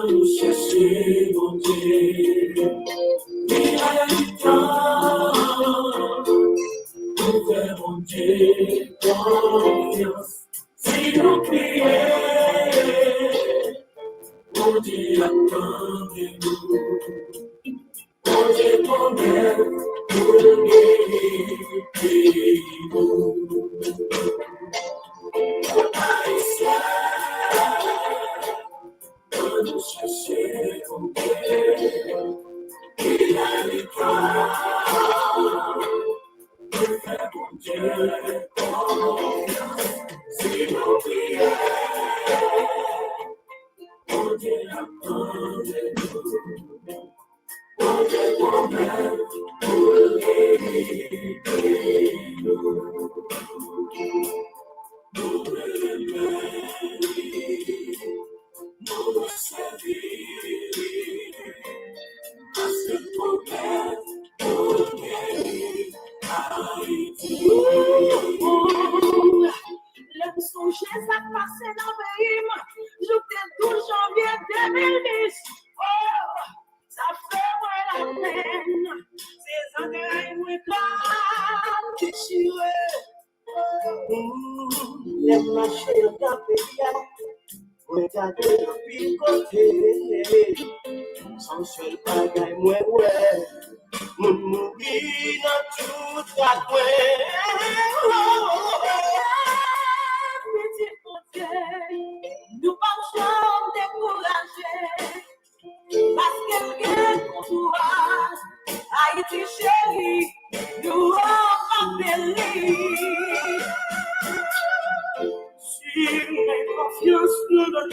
nous chercher, mon Dieu. Il y a du temps, nous faire, mon Dieu, confiance. Si nous prions, mon Dieu, attendez-nous. Mon Dieu, promet pour guérir-nous. Haïtien, nous chercher, mon Dieu. Il a l'histoire, nous faire, mon Dieu, confiance. Si nous prions, mon Dieu, attendez-nous. Mon Dieu, promet pour guérir-nous. Nous aimer, nous servir, parce que promet pour guérir Haïti. Le songe ça passe dans le pays, je 12 janvier 2010. Oh, ça fait moi la peine. Ces entrailles me clament déchirées. Les marchés dans le pays, regardez le picoté. Sans seul bagaille, moi, ouais. Mon mourir dans toute la petit côté, nous marchons découragés. Parce qu'elle courage, Haïti chérie, nous embellis. Si mes confiance nous donne,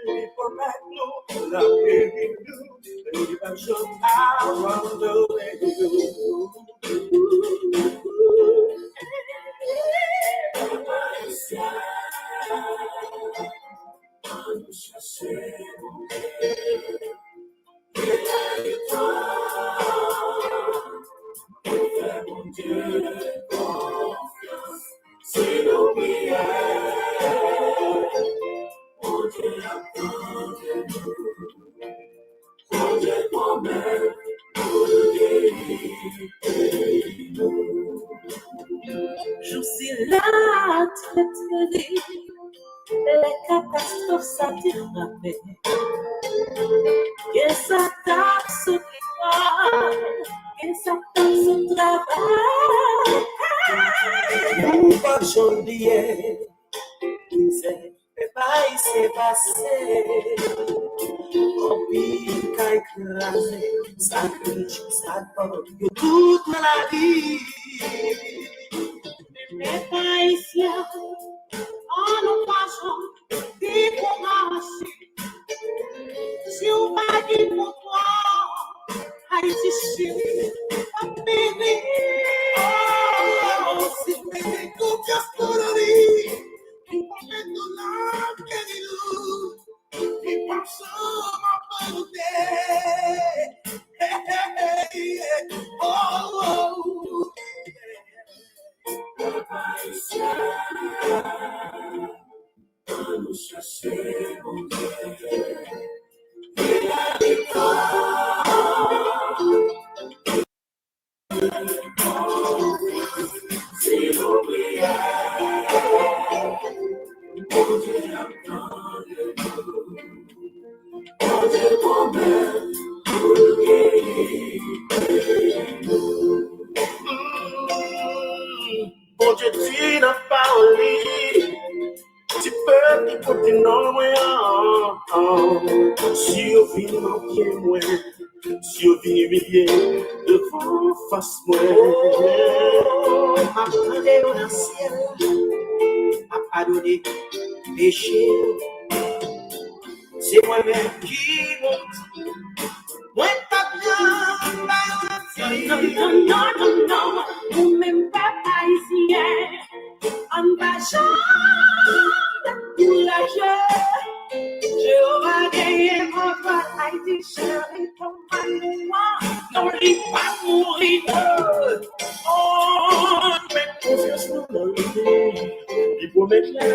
les promesses nous, la guérison nous, les personnes abandonnées nous. Haïtien, nous chercher, mon Dieu. Il a l'histoire, nous faire, mon Dieu, confiance. Si nous prions, mon Dieu, attendez-nous. Mon Dieu, promet pour guérir-nous. Je suis là, très terrible. Les catastrophes, ça dérapait. Que ça tape ce pouvoir, que ça tape ce travail. Nous pas oublier, c'est pas ici passé. On pile qu'à écraser, ça touche, ça porte toute la vie. Les Haïtiens, en nous passant, diplomatie. Si on va dire pour toi, Haïti chérie, pas béni. Oh, si tu confiance pour la vie, il faut mettre ton âme guéris-nous. Il pense à ma volonté. Oh, Haïtien, nous chercher, mon Dieu. Il a l'histoire, si nous prions, mon Dieu, attendez-nous. Mon Dieu, promet pour guérir-nous. bon Dieu, tu n'as pas oublié. Tu peux t'y porter non loin. Si au fin manqué moi, si au fin humilié, devant face moi. Attendez dans le ciel, à pardonner péché. C'est moi-même qui monte. Moi, t'as bien, Non, nous-mêmes pas haïtiens, en bâchant pour la joie. Jéhovah gagne mon foi, Haïti chérie, ton manoir, non, il pas mourir. oh, mais confiance nous dans le monde. Il faut mettre la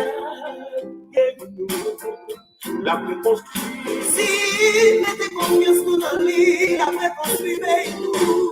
guerre nous. La réponse, si mettez confiance dans lui, après construire nous.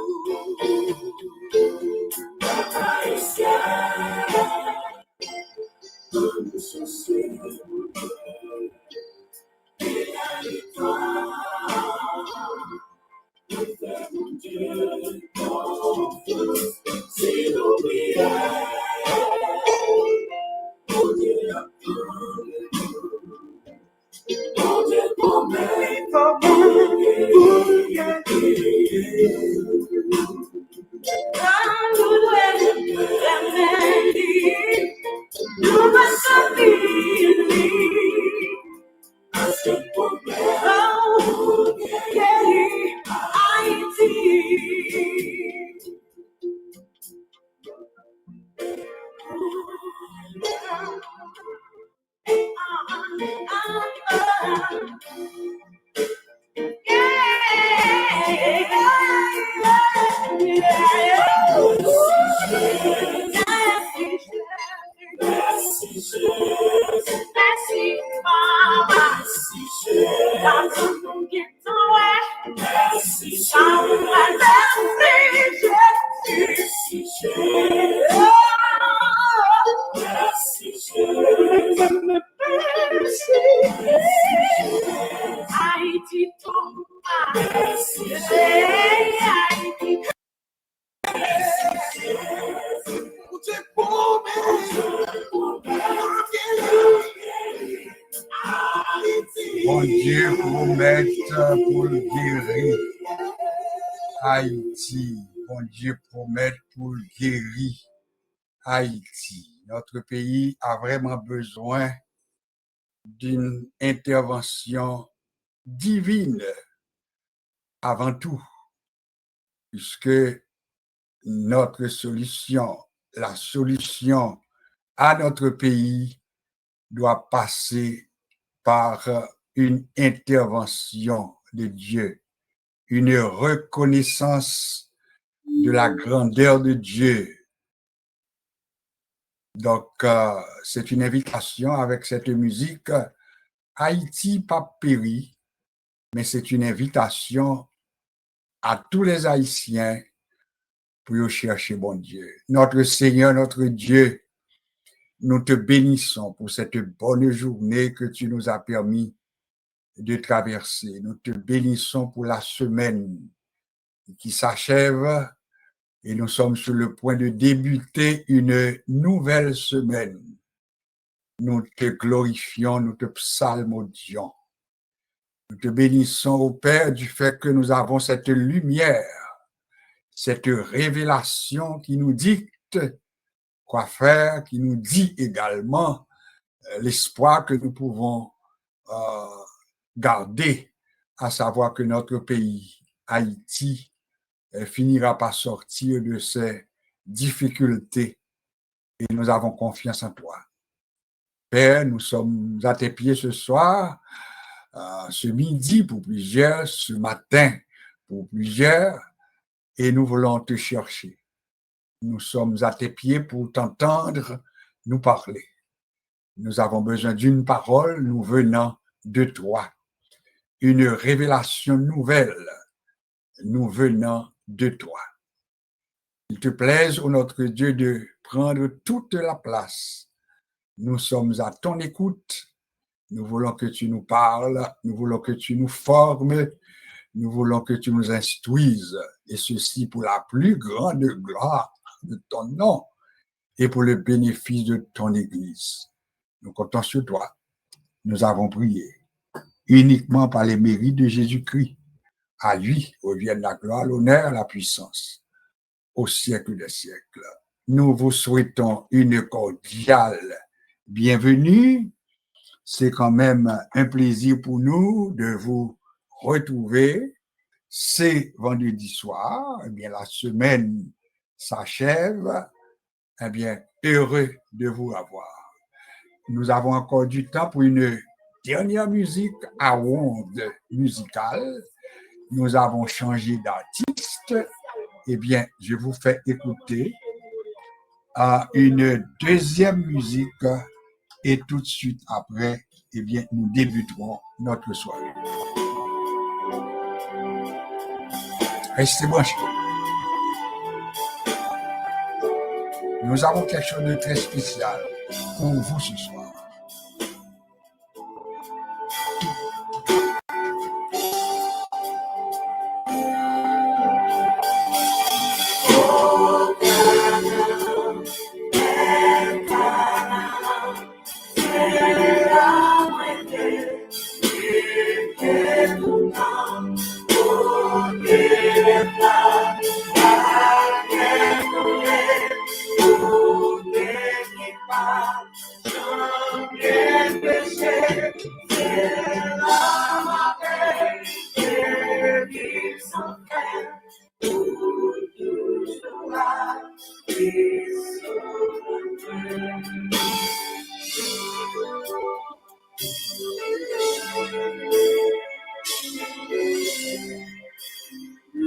Bon Dieu promet pour guérir Haïti. Bon Dieu promet pour guérir Haïti. Notre pays a vraiment besoin d'une intervention divine avant tout, puisque notre solution, la solution à notre pays doit passer par une intervention de Dieu, une reconnaissance de la grandeur de Dieu. Donc, c'est une invitation avec cette musique. Haïti pas péri, mais c'est une invitation à tous les Haïtiens pour chercher bon Dieu. Notre Seigneur, notre Dieu, nous te bénissons pour cette bonne journée que tu nous as permis de traverser. Nous te bénissons pour la semaine qui s'achève et nous sommes sur le point de débuter une nouvelle semaine. Nous te glorifions, nous te psalmodions. Nous te bénissons, ô Père, du fait que nous avons cette lumière, cette révélation qui nous dicte quoi faire, qui nous dit également l'espoir que nous pouvons garder, à savoir que notre pays, Haïti, finira par sortir de ces difficultés et nous avons confiance en toi. Père, nous sommes à tes pieds ce soir, ce midi pour plusieurs, ce matin pour plusieurs, et nous voulons te chercher. Nous sommes à tes pieds pour t'entendre nous parler. Nous avons besoin d'une parole nous venant de toi, une révélation nouvelle nous venant de toi. Il te plaise, ô notre Dieu, de prendre toute la place. Nous sommes à ton écoute. Nous voulons que tu nous parles, nous voulons que tu nous formes, nous voulons que tu nous instruises, et ceci pour la plus grande gloire de ton nom et pour le bénéfice de ton Église. Nous comptons sur toi. Nous avons prié uniquement par les mérites de Jésus-Christ. À lui reviennent la gloire, l'honneur, la puissance au siècle des siècles. Nous vous souhaitons une cordiale bienvenue. C'est quand même un plaisir pour nous de vous retrouver. C'est vendredi soir. Eh bien, la semaine s'achève. Eh bien, heureux de vous avoir. Nous avons encore du temps pour une dernière musique à onde musicale. Nous avons changé d'artiste. Eh bien, je vous fais écouter une deuxième musique et tout de suite après, eh bien, nous débuterons notre soirée. Restez branchés. Nous avons quelque chose de très spécial pour vous ce soir.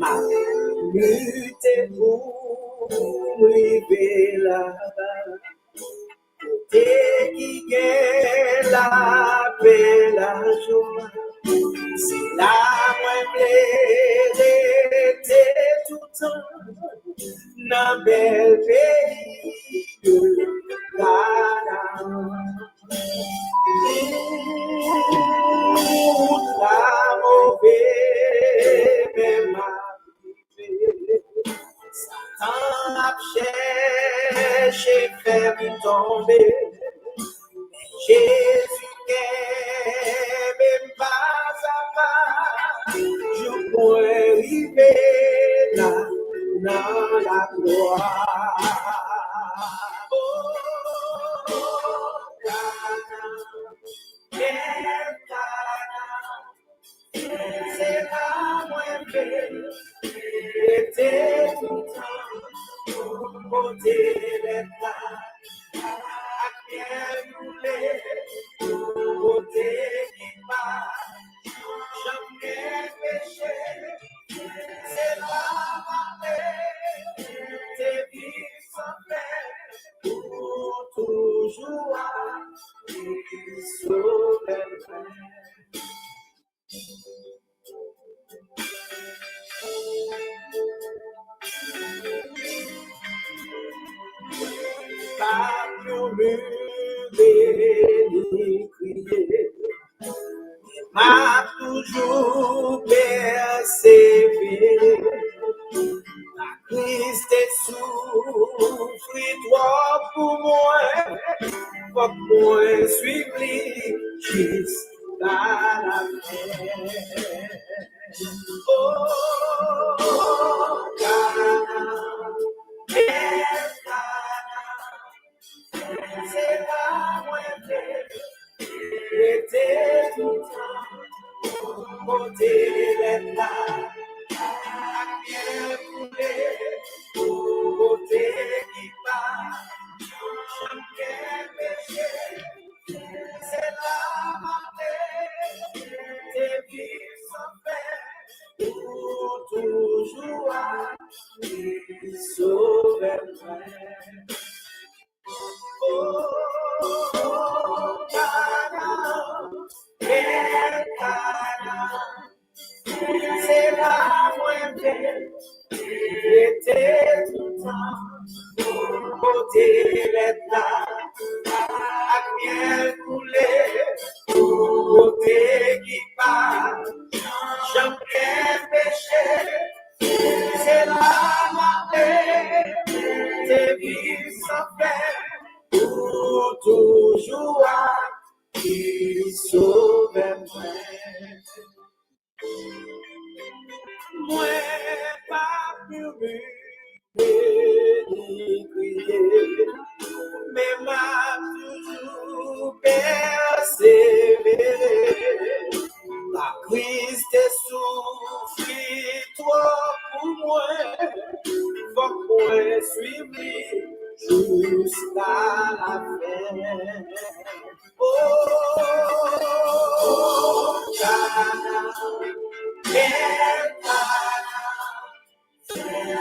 Ma lutte pour arriver là-bas, côté qui gagne la paix, la joie, c'est là moi rester tout le temps dans bel pays de Ghana. La mauvaise même Satan a cherché faire tomber. Jésus qui même pas à pas, je pourrais arriver là dans la gloire. C'est la moindre, était tout le temps, côté des plats, à bien rouler, côté qui part, jamais péché, c'est la marée, c'est vivre sans paix, pour toujours, sauver. Par murmurer, crier, m'a toujours persévéré. La Christ est souffrit toi pour moi, faut que moi suivre jusqu'à la fin. Oh, c'est la moindre, était tout le temps, côté des plats, à bien rouler, côté qui part, jamais péché, c'est la marée, c'est vivre sans paix, pour toujours, sauver vrai. Oh, Ghana, c'est la moindre, était tout le temps, côté les plats, à bien couler, côté qui part, jamais péché, c'est la marée, c'est vivre sans paix, pour toujours, qui sauve moi. Moi, pas murmurer, ni crier, mais m'a toujours persévéré. La Christ est souffrit toi pour moi, faut qu'on suive jusqu'à la fin. Oh, Ghana,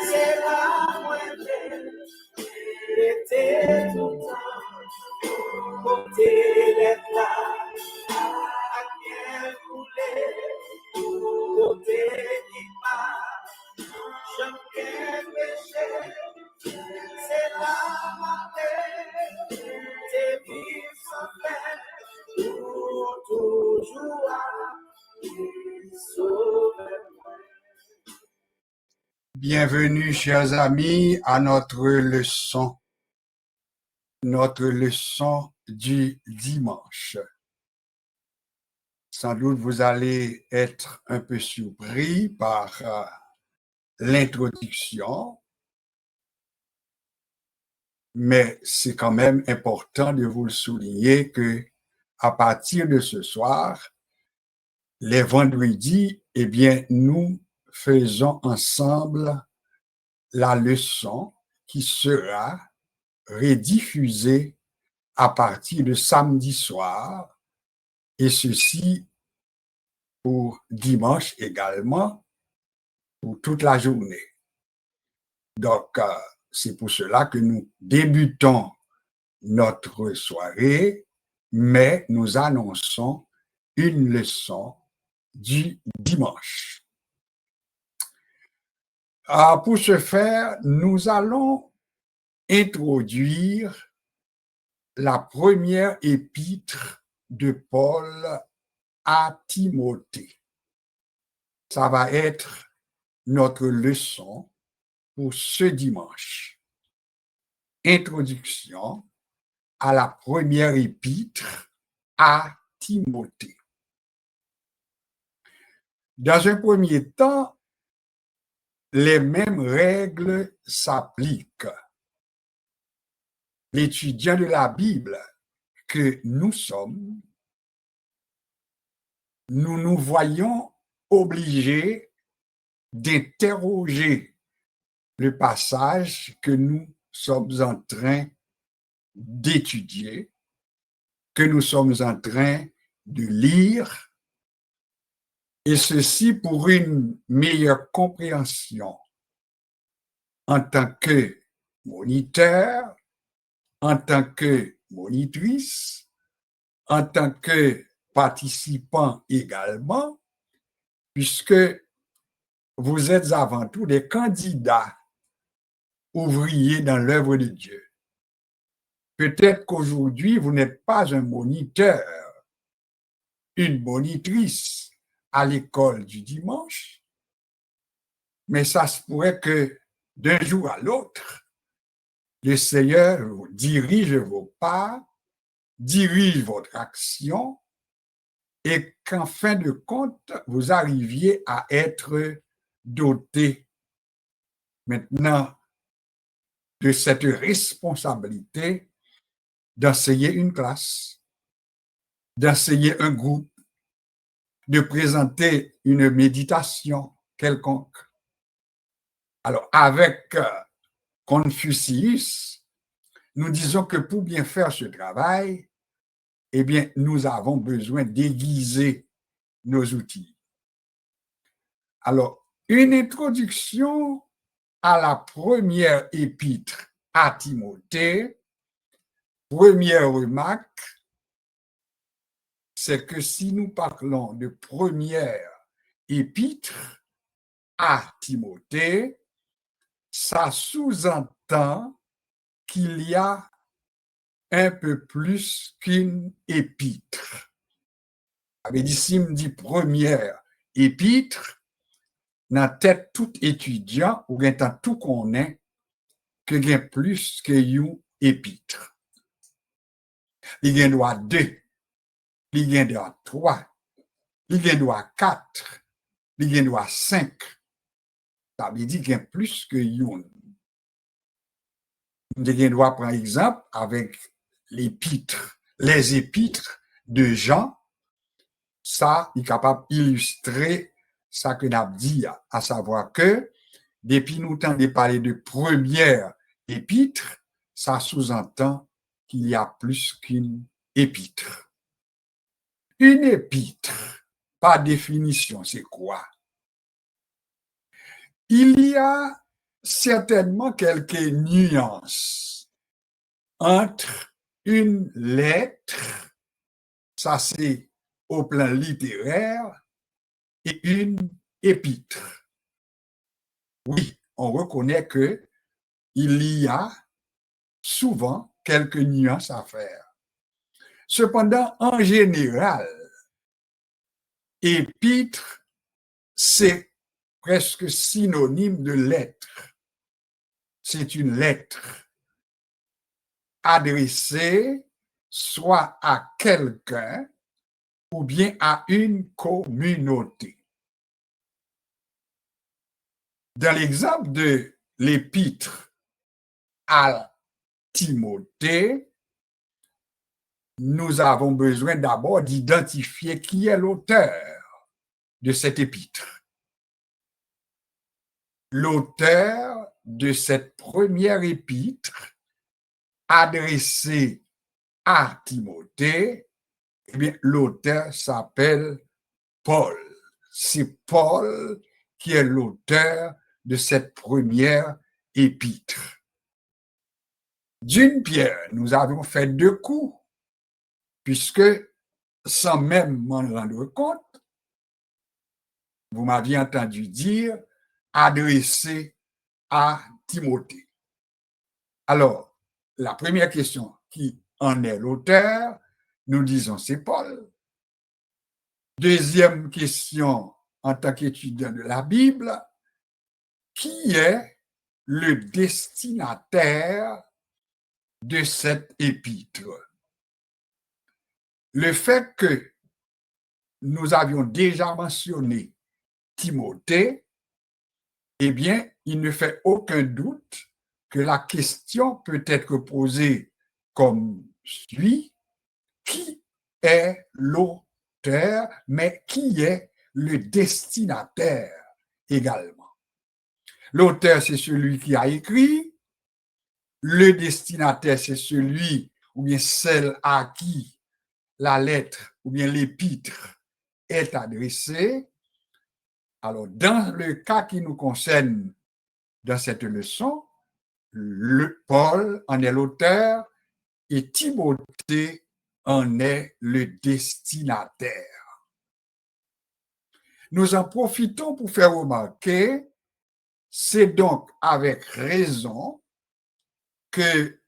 c'est la moindre, était tout le temps, côté des plats, à bien rouler, côté qui part, Bienvenue, chers amis, à notre leçon du dimanche. Sans doute, vous allez être un peu surpris par l'introduction, mais c'est quand même important de vous le souligner que à partir de ce soir, les vendredis, eh bien, nous faisons ensemble la leçon qui sera rediffusée à partir de samedi soir, et ceci pour dimanche également, pour toute la journée. Donc, c'est pour cela que nous débutons notre soirée, mais nous annonçons une leçon du dimanche. Pour ce faire, nous allons introduire la première épître de Paul à Timothée. Ça va être notre leçon pour ce dimanche. Introduction à la première épître à Timothée. Dans un premier temps, les mêmes règles s'appliquent. L'étudiant de la Bible que nous sommes, nous nous voyons obligés d'interroger le passage que nous sommes en train d'étudier, que nous sommes en train de lire, et ceci pour une meilleure compréhension en tant que moniteur, en tant que monitrice, en tant que participant également, puisque vous êtes avant tout des candidats ouvriers dans l'œuvre de Dieu. Peut-être qu'aujourd'hui, vous n'êtes pas un moniteur, une monitrice à l'école du dimanche, mais ça se pourrait que d'un jour à l'autre, le Seigneur dirige vos pas, dirige votre action, et qu'en fin de compte, vous arriviez à être doté maintenant de cette responsabilité d'enseigner une classe, d'enseigner un groupe, de présenter une méditation quelconque. Alors, avec Confucius, nous disons que pour bien faire ce travail, eh bien, nous avons besoin d'aiguiser nos outils. Alors, une introduction à la première épître à Timothée, première remarque, c'est que si nous parlons de première épître à Timothée, ça sous-entend qu'il y a un peu plus qu'une épître. Avec ici, me dit première épître, dans tête tout étudiant ou dans tout qu'on est, que y a plus que une épître. Il y a droit 2, il y a droit 3, il y a droit 4, il y a droit 5. Ça veut dire qu'il y a plus que une. Il y a droit, par exemple, avec l'épître, les épîtres de Jean, ça est capable d'illustrer ça que nous avons dit, à savoir que depuis nous temps de parler de première épître, ça sous-entend qu'il y a plus qu'une épître. Une épître, par définition, c'est quoi? Il y a certainement quelques nuances entre une lettre, ça c'est au plan littéraire, et une épître. Oui, on reconnaît que il y a souvent quelques nuances à faire. Cependant, en général, épître, c'est presque synonyme de lettre. C'est une lettre adressée soit à quelqu'un ou bien à une communauté. Dans l'exemple de l'épître à Timothée, nous avons besoin d'abord d'identifier qui est l'auteur de cette épître. L'auteur de cette première épître adressée à Timothée, eh bien, l'auteur s'appelle Paul. C'est Paul qui est l'auteur de cette première épître. D'une pierre, nous avons fait deux coups, puisque sans même m'en rendre compte, vous m'aviez entendu dire adressé à Timothée. Alors, la première question, qui en est l'auteur? Nous disons c'est Paul. Deuxième question, en tant qu'étudiant de la Bible, qui est le destinataire de cette épître? Le fait que nous avions déjà mentionné Timothée, eh bien, il ne fait aucun doute que la question peut être posée comme suit: qui est l'auteur, mais qui est le destinataire également? L'auteur, c'est celui qui a écrit. Le destinataire, c'est celui ou bien celle à qui la lettre ou bien l'épître est adressée. Alors, dans le cas qui nous concerne dans cette leçon, Paul en est l'auteur et Timothée en est le destinataire. Nous en profitons pour faire remarquer, c'est donc avec raison qu'il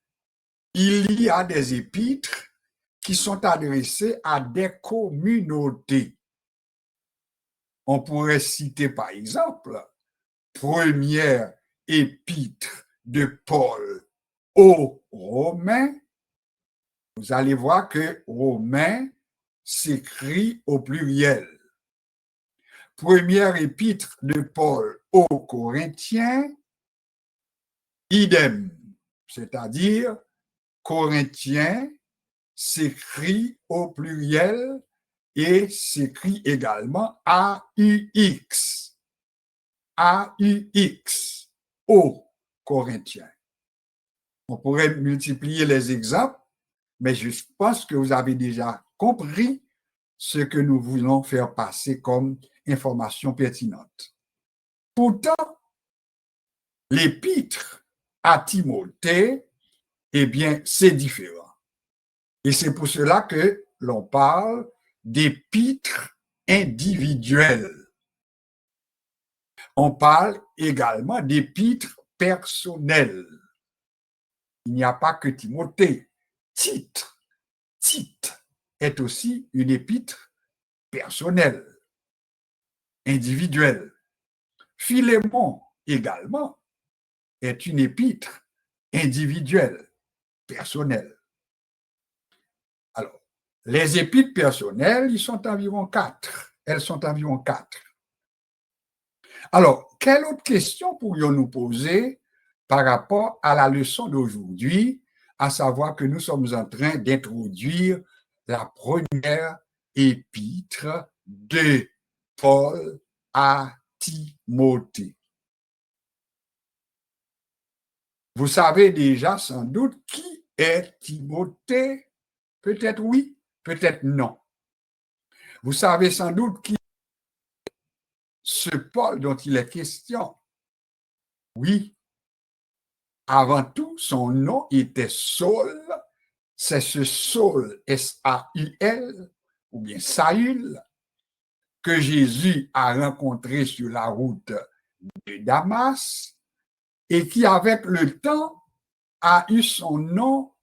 y a des épîtres qui sont adressées à des communautés. On pourrait citer par exemple première épître de Paul aux Romains. Vous allez voir que Romains s'écrit au pluriel. Première épître de Paul aux Corinthiens, idem, c'est-à-dire Corinthiens s'écrit au pluriel et s'écrit également AUX. AUX, aux Corinthiens. On pourrait multiplier les exemples, mais je pense que vous avez déjà compris ce que nous voulons faire passer comme information pertinente. Pourtant, l'épître à Timothée, eh bien, c'est différent. Et c'est pour cela que l'on parle d'épître individuelle. On parle également d'épître personnelle. Il n'y a pas que Timothée. Tite est aussi une épître personnelle, individuelle. Philémon également est une épître individuelle, personnelle. Alors, les épîtres personnelles, elles sont environ 4. Alors, quelle autre question pourrions-nous poser par rapport à la leçon d'aujourd'hui, à savoir que nous sommes en train d'introduire la première épître de Paul à Timothée. Vous savez déjà sans doute qui est Timothée? Peut-être oui, peut-être non. Vous savez sans doute qui est ce Paul dont il est question? Oui. Avant tout, son nom était Saul. C'est ce Saul, S-A-U-L, ou bien Saül, que Jésus a rencontré sur la route de Damas et qui, avec le temps, a eu son nom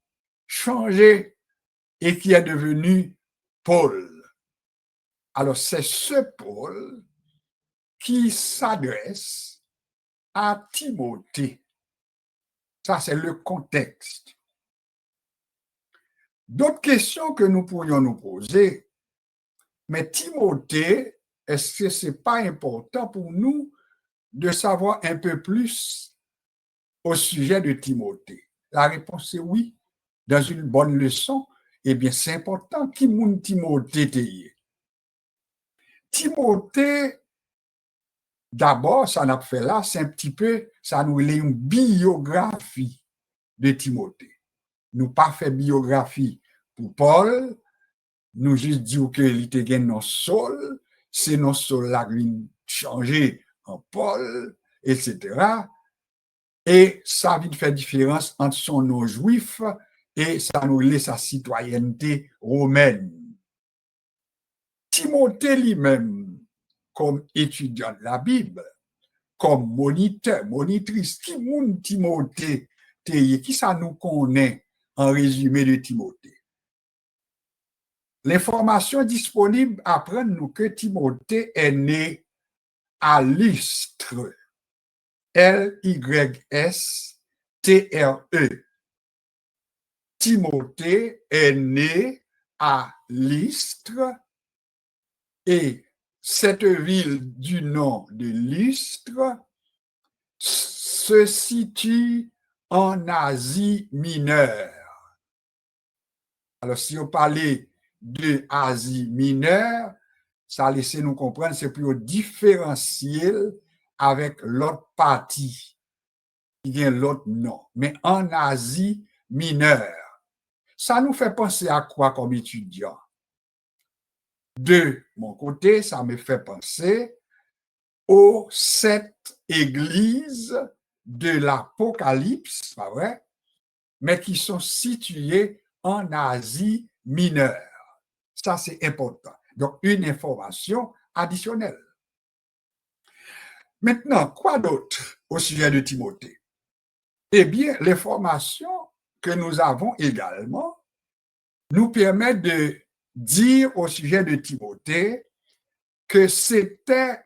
changé et qui est devenu Paul. Alors, c'est ce Paul qui s'adresse à Timothée. Ça, c'est le contexte. D'autres questions que nous pourrions nous poser, mais Timothée, est-ce que ce n'est pas important pour nous de savoir un peu plus au sujet de Timothée? La réponse est oui. Dans une bonne leçon, eh bien, c'est important. Qui moun Timothée t'est? Timothée, d'abord, ça n'a fait là, c'est un petit peu, ça nous lit une biographie de Timothée. Nous pas fait biographie pour Paul, nous juste dire qu'il était gain dans Saul, c'est non Saul là qui changé en Paul, etc. Et ça vient faire différence entre son nom juif et ça nous laisse sa citoyenneté romaine. Timothée lui-même, comme étudiant de la Bible, comme moniteur, monitrice, qui moun Timothée, qui ça nous connaît en résumé de Timothée? L'information disponible apprend nous que Timothée est né à Lystre, Lystre. Timothée est né à Lystre et cette ville du nom de Lystre se situe en Asie mineure. Alors, si on parlait de Asie mineure, ça laisse nous comprendre c'est plus différentiel avec l'autre partie qui vient l'autre nom, mais en Asie mineure. Ça nous fait penser à quoi comme étudiant? De mon côté, ça me fait penser aux 7 églises de l'Apocalypse, pas vrai, mais qui sont situées en Asie mineure. Ça, c'est important. Donc, une information additionnelle. Maintenant, quoi d'autre au sujet de Timothée? Eh bien, l'information que nous avons également nous permet de dire au sujet de Timothée que c'était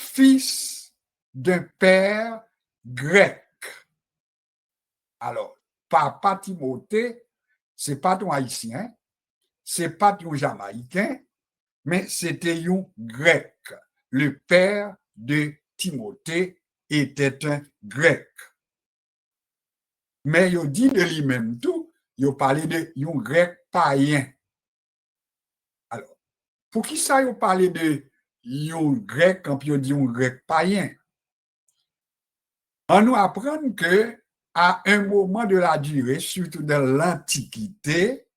fils d'un père grec. Alors, papa Timothée, c'est pas ton haïtien, c'est pas ton jamaïcain, mais c'était un grec. Le père de Timothée était un grec. Mais il dit de lui-même tout, il parlait de un grec païen. Alors, pour qui ça il parlait de un grec quand il dit un grec païen? On nous apprend que à un moment de la durée, surtout dans l'Antiquité,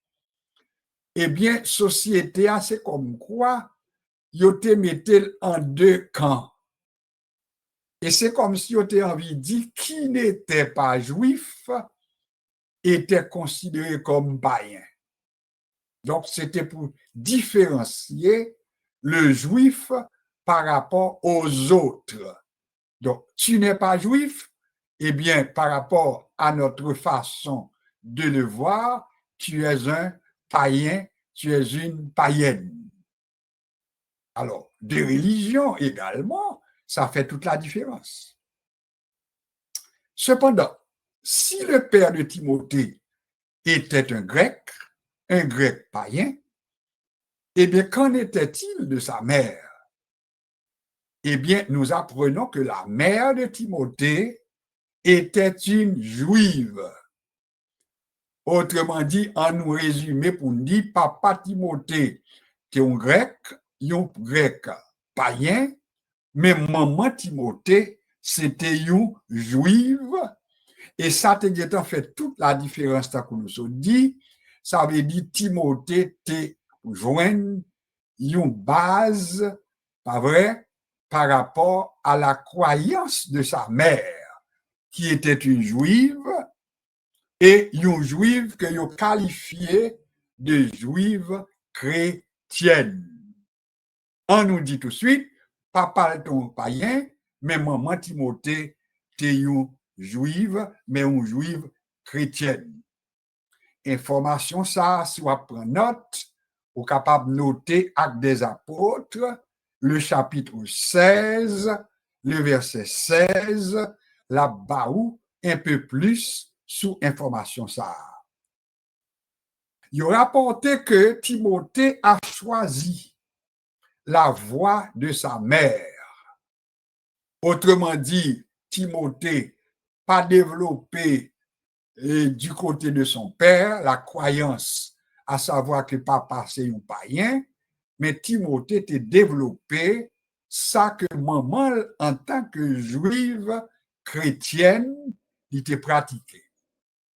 eh bien, société, c'est comme quoi, ils te mettaient en 2 camps. Et c'est comme si ils avaient envie de dire qui n'était pas juif était considéré comme païen. Donc, c'était pour différencier le juif par rapport aux autres. Donc, tu n'es pas juif, eh bien, par rapport à notre façon de le voir, tu es un païen, tu es une païenne. Alors, des religions également, ça fait toute la différence. Cependant, si le père de Timothée était un grec païen, eh bien, qu'en était-il de sa mère? Eh bien, nous apprenons que la mère de Timothée était une juive. Autrement dit, en nous résumé pour nous dire, papa Timothée, c'est un grec païen, mais maman Timothée, c'était une juive. Et ça a fait toute la différence, ça nous a dit. Ça veut dire Timothée te joigne une base, pas vrai, par rapport à la croyance de sa mère, qui était une juive, et une juive que vous qualifiez de juive chrétienne. On nous dit tout de suite, papa est un païen, mais maman Timothée, t'es une juive, mais une juive chrétienne. Information ça, si on prend note, on est capable de noter Actes des Apôtres, le chapitre 16, le verset 16, la baou un peu plus sous information ça. Il rapporté que Timothée a choisi la voie de sa mère. Autrement dit, Timothée pas développé du côté de son père la croyance, à savoir que papa c'est un païen, mais Timothée était développé ça que maman, en tant que juive chrétienne, il était pratiqué.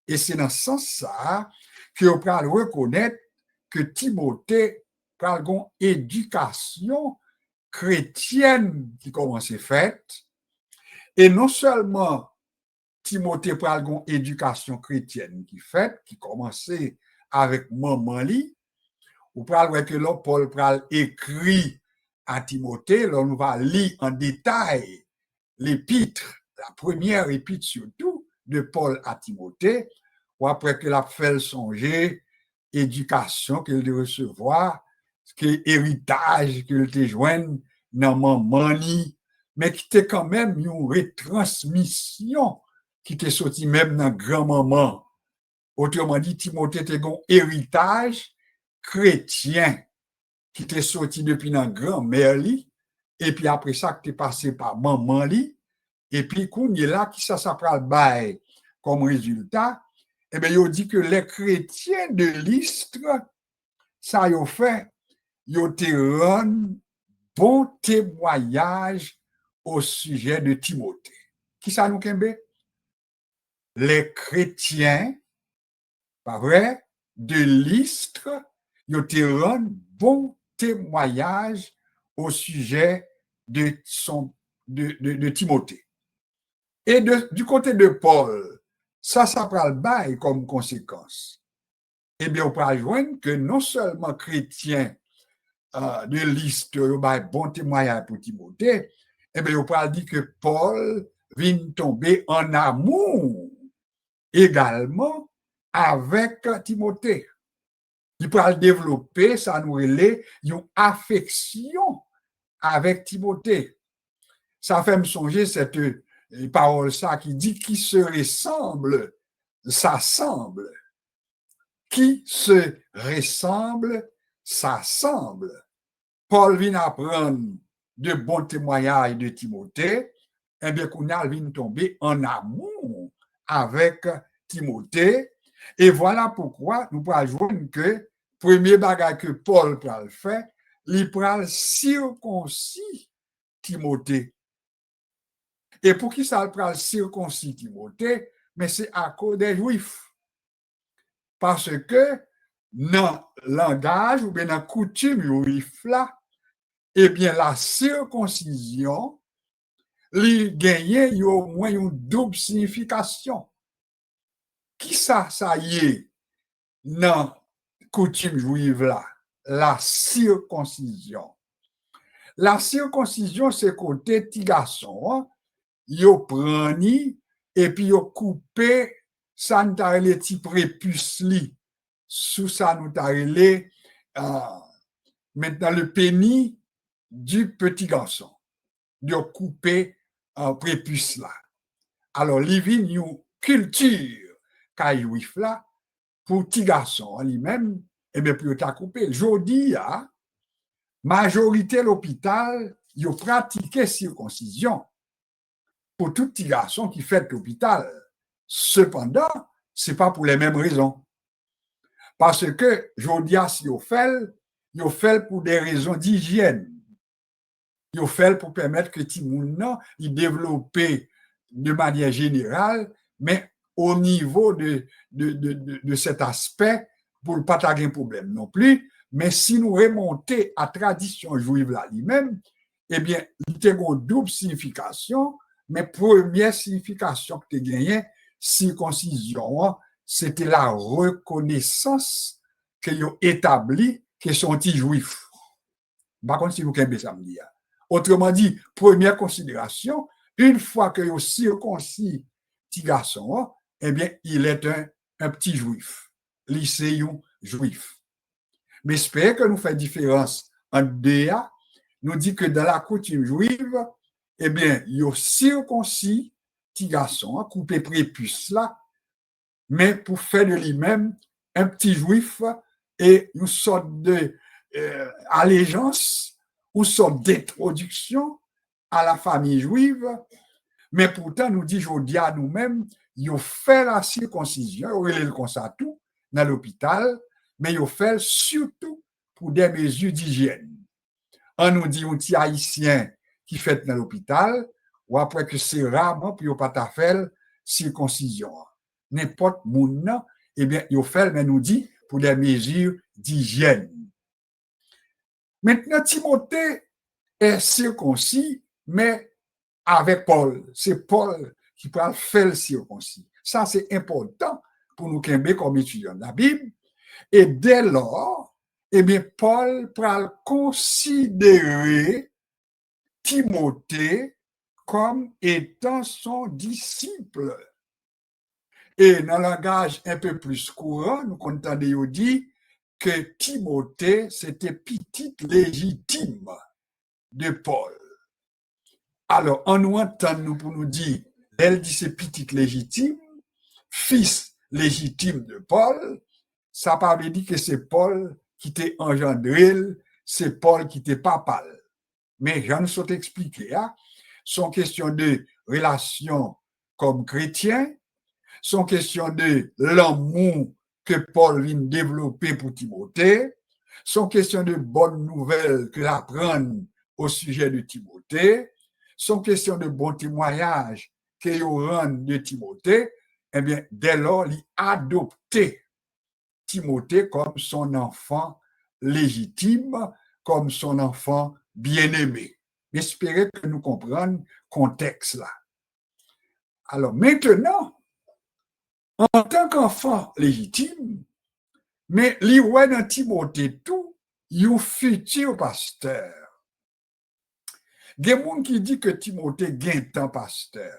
Et c'est dans ce sens-là qu'on peut reconnaître que Timothée a une éducation chrétienne qui commence à faite. Et non seulement Timothée a une éducation chrétienne qui faite, qui commençait avec maman li, ou pral que là Paul pral écrit à Timothée, là on va lire en détail l'épître, la première épître surtout de Paul à Timothée, ou après qu'il a fait songer éducation qu'il devait recevoir, que héritage qu'il te joigne dans maman li, mais qui était quand même une retransmission qui était sorti même dans grand-maman. Autrement dit, Timothée était un héritage chrétien qui était sorti depuis dans grand-mère li, et puis après ça, qui était passé par maman li, et puis qu'on est là, qui ça pral bail comme résultat, eh bien, il dit que les chrétiens de l'Istre, ça y a fait, ils ont rendu bon témoignage au sujet de Timothée. Qui ça nous kembe? Les chrétiens, pas vrai, de l'Istre, ils ont rendu bon témoignage au sujet de Timothée. Et du côté de Paul, ça pral bail comme conséquence. Eh bien, on peut joindre que non seulement chrétiens de l'Istre, bail bon témoignage pour Timothée, eh bien, on peut dire que Paul vient tomber en amour également avec Timothée. Il peut développer, ça nous relève, une affection avec Timothée. Ça fait me songer cette parole ça qui dit qui se ressemble, s'assemble. Qui se ressemble, s'assemble. Paul vient apprendre de bons témoignages de Timothée, et bien qu'on a vient tomber en amour avec Timothée. Et voilà pourquoi nous pouvons jouer que premier bagage que Paul pral fait, il pral circoncis Timothée. Et pour qui ça pral circoncis Timothée? Mais c'est à cause des Juifs. Parce que dans le langage ou bien dans la coutume juif là, eh bien la circoncision, il gagne au moins une double signification. Qui ça y est dans la coutume juive là? La circoncision. La circoncision, c'est côté petit garçon, yo preni et puis yo coupé ça nous a les petits prépuces li sous ça nous a les maintenant le pénis du petit garçon yo coupé prépuce là. Alors li vin une culture kay juif là pour petit garçon lui-même et bien puis ta coupé jodi a majorité l'hôpital yo pratiqué circoncision pour tout petit garçon qui fait l'hôpital. Cependant, ce n'est pas pour les mêmes raisons. Parce que, je dis, si vous faites pour des raisons d'hygiène. Vous faites pour permettre que Timoun il développe de manière générale, mais au niveau de cet aspect, pour ne pas avoir un problème non plus. Mais si nous remontons à la tradition juive là lui-même, eh bien, il y a une double signification, mais première signification que tu as gagnée, circoncision, c'était la reconnaissance qu'ils ont établie qu'ils sont juifs. Par contre, si vous avez ça me dit. Autrement dit, première considération, une fois que vous circoncis petit garçon, eh bien, il est un petit juif, lycéen juif. Mais j'espère que nous faisons différence entre deux. nous dit que dans la coutume juive, eh bien, il y a circoncis, petit garçon, coupé prépuce là, mais pour faire de lui-même un petit juif et une sorte de allégeance, une sorte d'introduction à la famille juive. Mais pourtant, nous dit, je dis à nous-mêmes, ils ont fait la circoncision, ils ont fait ça tout dans l'hôpital, mais ils ont fait surtout pour des mesures d'hygiène. On nous dit un petit haïtien qui fait dans l'hôpital, ou après que c'est rarement, puis ils n'ont pas fait circoncision. N'importe monde, eh bien, ils ont fait, mais nous dit, pour des mesures d'hygiène. Maintenant, Timothée est circoncis, mais avec Paul. C'est Paul qui peut faire le circoncis. Ça, c'est important pour nous comme étudiants de la Bible. Et dès lors, eh bien, Paul peut considérer Timothée comme étant son disciple. Et dans le langage un peu plus courant, nous entendons dire que Timothée, c'était petite légitime de Paul. Alors, on nous entend nous pour nous dire, elle dit c'est petite légitime, fils légitime de Paul, ça ne veut pas dire que c'est Paul qui t'a engendré, c'est Paul qui t'a papal. Mais j'en ai expliqué, hein? Son question de relation comme chrétien, son question de l'amour que Paul vient développer pour Timothée, son question de bonnes nouvelles que l'apprend au sujet de Timothée, son question de bon témoignage qu'il rend de Timothée, eh bien, dès lors, il a adopté Timothée comme son enfant légitime, comme son enfant bien-aimé. J'espère que nous comprenions le contexte là. Alors maintenant, en tant qu'enfant légitime, mais il y a dans Timothée tout, il y a un futur pasteur. Il y a des gens qui disent que Timothée est un pasteur,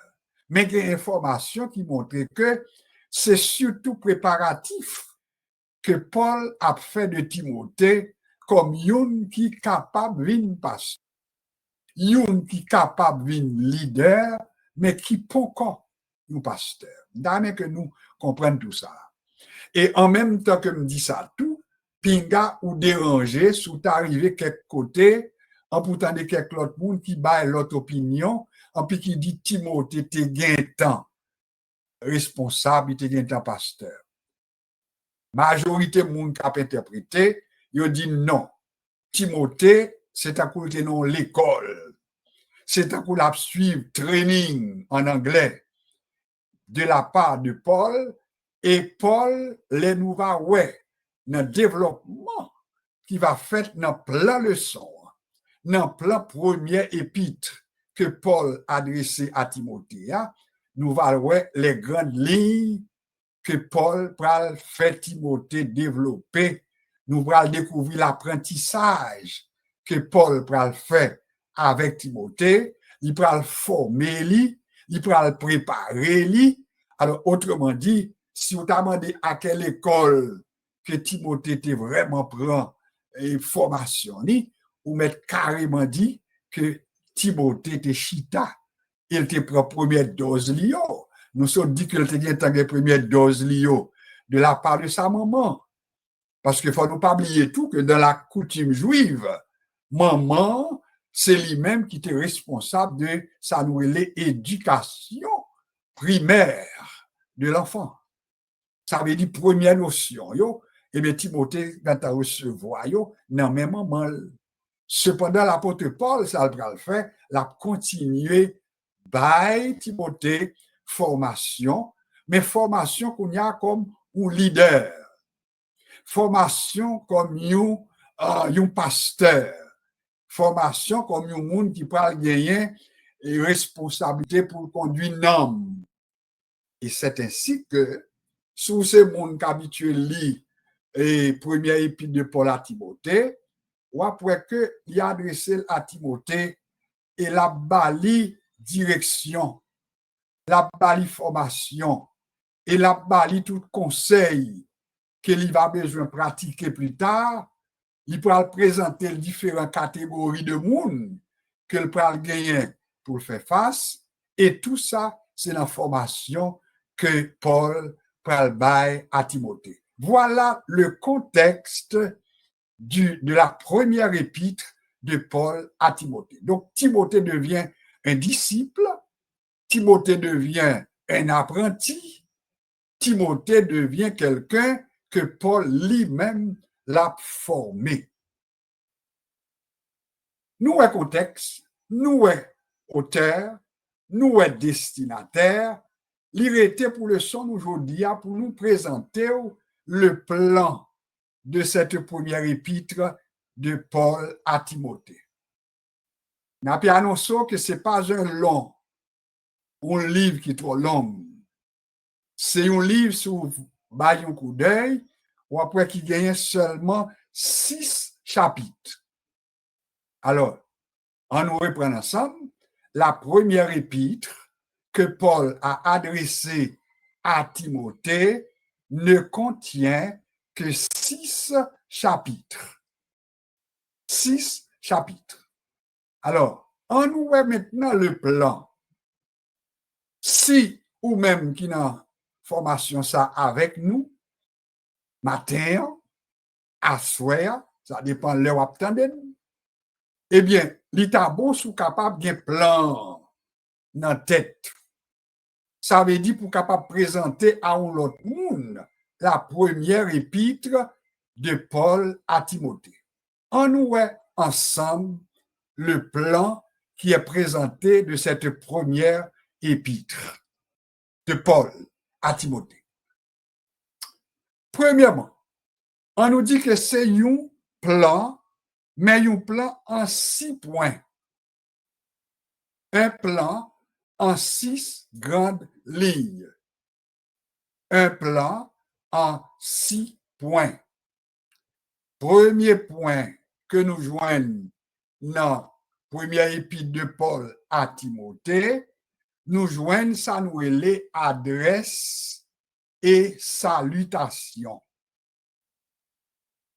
mais il y a une information qui montre que c'est surtout préparatif que Paul a fait de Timothée comme un qui est capable de devenir pasteur, un qui est capable de devenir leader, mais qui n'est pas encore un pasteur. D'ailleurs que nous comprenons tout ça. Et en même temps que me dit ça tout, pinga ou dérangé, sous arrivé quelque côté, en pourtant de quelques autres monde qui baille l'autre opinion, en puis qui dit Timothée t'es gain temps responsable, t'es gain temps pasteur. Majorité monde qui a interprété, ils dit non. Timothée, c'est à cause de non l'école. C'est à cause de suivre training en anglais de la part de Paul. Et Paul, les nous va dans le développement qui va faire dans plein leçon, dans plein premier épître que Paul adressé à Timothée, nous va les grandes lignes que Paul va faire Timothée développer. Nous allons découvrir l'apprentissage que Paul va faire avec Timothée. Il va le former, il va le préparer. Alors, autrement dit, si vous demandez à quelle école que Timothée était vraiment prend formation, vous mettez carrément dit que Timothée était chita. Il était prend première dose lio. Nous sommes dit qu'il était la première dose lio de la part de sa maman. Parce qu'il ne faut pas oublier tout que dans la coutume juive, maman, c'est lui-même qui était responsable de sa nouvelle éducation primaire de l'enfant. Ça veut dire première notion, yo. Et bien Timothée, quand tu as recevoir, yo, non, même maman. Cependant, l'apôtre Paul, ça le fait, l'a continué by Timothée, formation, mais formation qu'on y a comme un leader, formation comme un pasteur, formation comme un monde qui peut gagner une responsabilité pour conduire un homme. Et c'est ainsi que, sous ces mondes qu'habitués lit et premier épître de Paul à Timothée, ou après que il a adressé à Timothée et la bali direction, la bali formation et la bali tout conseil qu'il va besoin pratiquer plus tard il pourra présenter les différentes catégories de monde que le pourra gagner pour faire face. Et tout ça, c'est l'information que Paul bail à Timothée. Voilà le contexte de la première épître de Paul à Timothée. Donc, Timothée devient un disciple, Timothée devient un apprenti, Timothée devient quelqu'un que Paul lui-même l'a formé. Nous est contexte, nous est auteur, nous est destinataire, l'irrité pour le son aujourd'hui pour nous présenter le plan de cette première épître de Paul à Timothée. Nous avons annoncé que ce n'est pas un livre qui est trop long. C'est un livre sur un coup d'œil, ou après qui gagne seulement 6 chapitres. Alors, on nous reprend ensemble la première épître que Paul a adressée à Timothée ne contient que 6 chapitres. 6 chapitres. Alors, on nous voit maintenant le plan. Si, ou même qui n'a formation ça avec nous, matin, à soir, ça dépend de l'heure où vous eh bien, l'état bon sous capable d'un plan dans la tête. Ça veut dire pour capable présenter à un autre monde la première épître de Paul à Timothée. On nous voit ensemble le plan qui est présenté de cette première épître de Paul à Timothée. Premièrement, on nous dit que c'est un plan, mais un plan en 6 points. Un plan en 6 grandes lignes. Un plan en 6 points. Premier point que nous joignons dans la première épître de Paul à Timothée, nous joignons ça nous les adresses et salutations.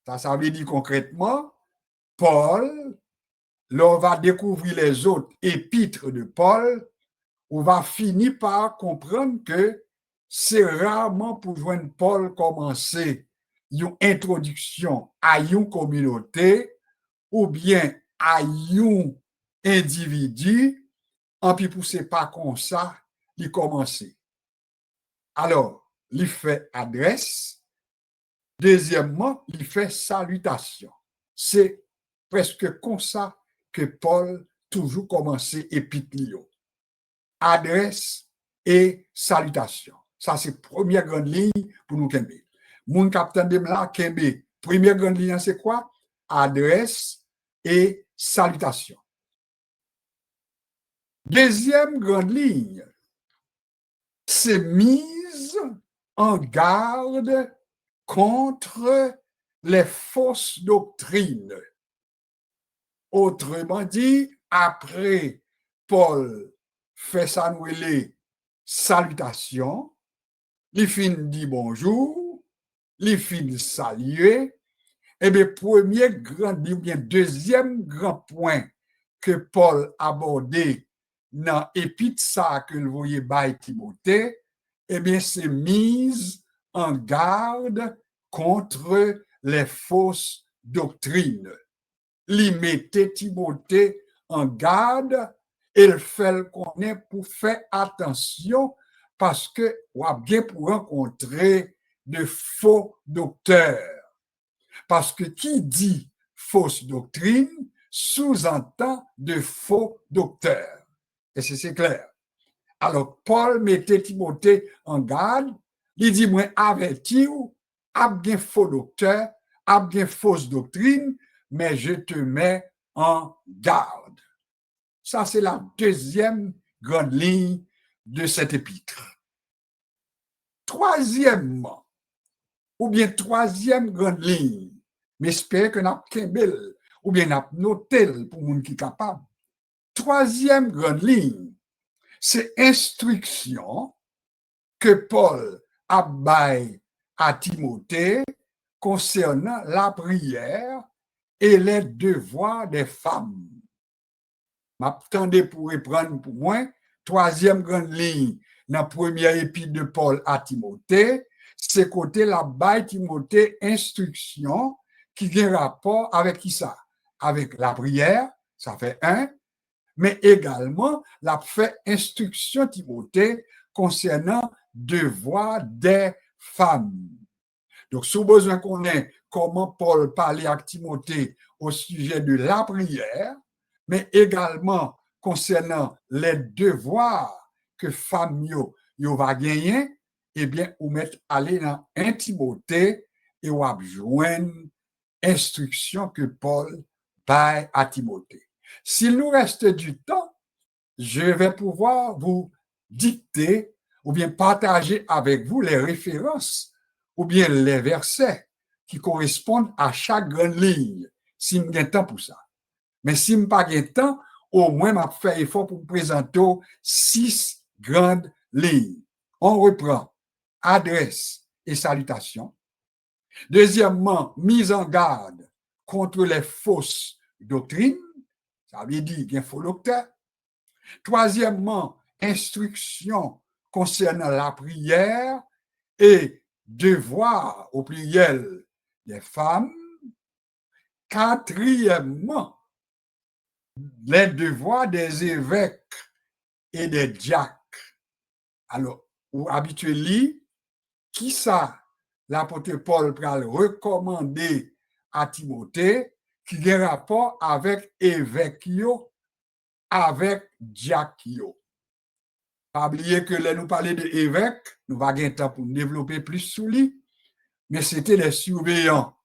Ça veut dire concrètement, Paul, l'on va découvrir les autres épîtres de Paul, on va finir par comprendre que c'est rarement pour joindre Paul commencer une introduction à une communauté ou bien à un individu, en puis pousser pas comme ça, il commence. Alors, il fait adresse. Deuxièmement, il fait salutation. C'est presque comme ça que Paul toujours commençait épître. Adresse et salutation. Ça, c'est première grande ligne pour nous Kembe. Mon capitaine de là, Kembe, première grande ligne, c'est quoi? Adresse et salutation. Deuxième grande ligne, c'est mise en garde contre les fausses doctrines. Autrement dit, après Paul fait sa nouvelle salutation, il finit dit bonjour, il finit saluer, et bien, premier grand, bien deuxième grand point que Paul abordait dans l'épître ça que vous voyez by Timothée, eh bien, c'est mise en garde contre les fausses doctrines. Il mettait Timothée en garde et le fait connaître pour faire attention parce que on a bien pour rencontrer de faux docteurs. Parce que qui dit fausse doctrine sous-entend de faux docteurs. Et c'est clair. Alors, Paul mettait Timothée en garde. Il dit, moi, avertis, a bien faux docteur, a bien fausse doctrine, mais je te mets en garde. Ça, c'est la deuxième grande ligne de cette épître. Troisièmement, ou bien troisième grande ligne, mais j'espère que nous avons ou bien nous avons noté pour les gens qui sont capables. Troisième grande ligne, c'est instruction que Paul a baillé à Timothée concernant la prière et les devoirs des femmes. M'attendez pour reprendre pour moi, troisième grande ligne, dans la première épître de Paul à Timothée, c'est côté la baille Timothée instruction qui a rapport avec qui ça? Avec la prière, ça fait un, mais également la fait instruction Timothée concernant devoir des femmes. Donc, sous besoin qu'on ait comment Paul parlait à Timothée au sujet de la prière, mais également concernant les devoirs que femme yo va gagner, eh bien, ou mettre aller dans 1 Timothée et ou joindre instruction que Paul baille à Timothée. S'il nous reste du temps, je vais pouvoir vous dicter ou bien partager avec vous les références ou bien les versets qui correspondent à chaque grande ligne, si je n'ai temps pour ça. Mais si je n'ai pas de temps, au moins, je fais effort pour vous présenter 6 grandes lignes. On reprend adresse et salutation. Deuxièmement, mise en garde contre les fausses doctrines. Ça veut dire qu'il y a un faux docteur. Troisièmement, instruction concernant la prière et devoir au pluriel des femmes. Quatrièmement, les devoirs des évêques et des diacres. Alors, ou habituellement, qui ça l'apôtre Paul pral recommander à Timothée qui a un rapport avec évêque avec diacre. Pas oublier que là nous parler de évêque, nous va gagner temps pour développer plus sous lui, mais c'était les surveillants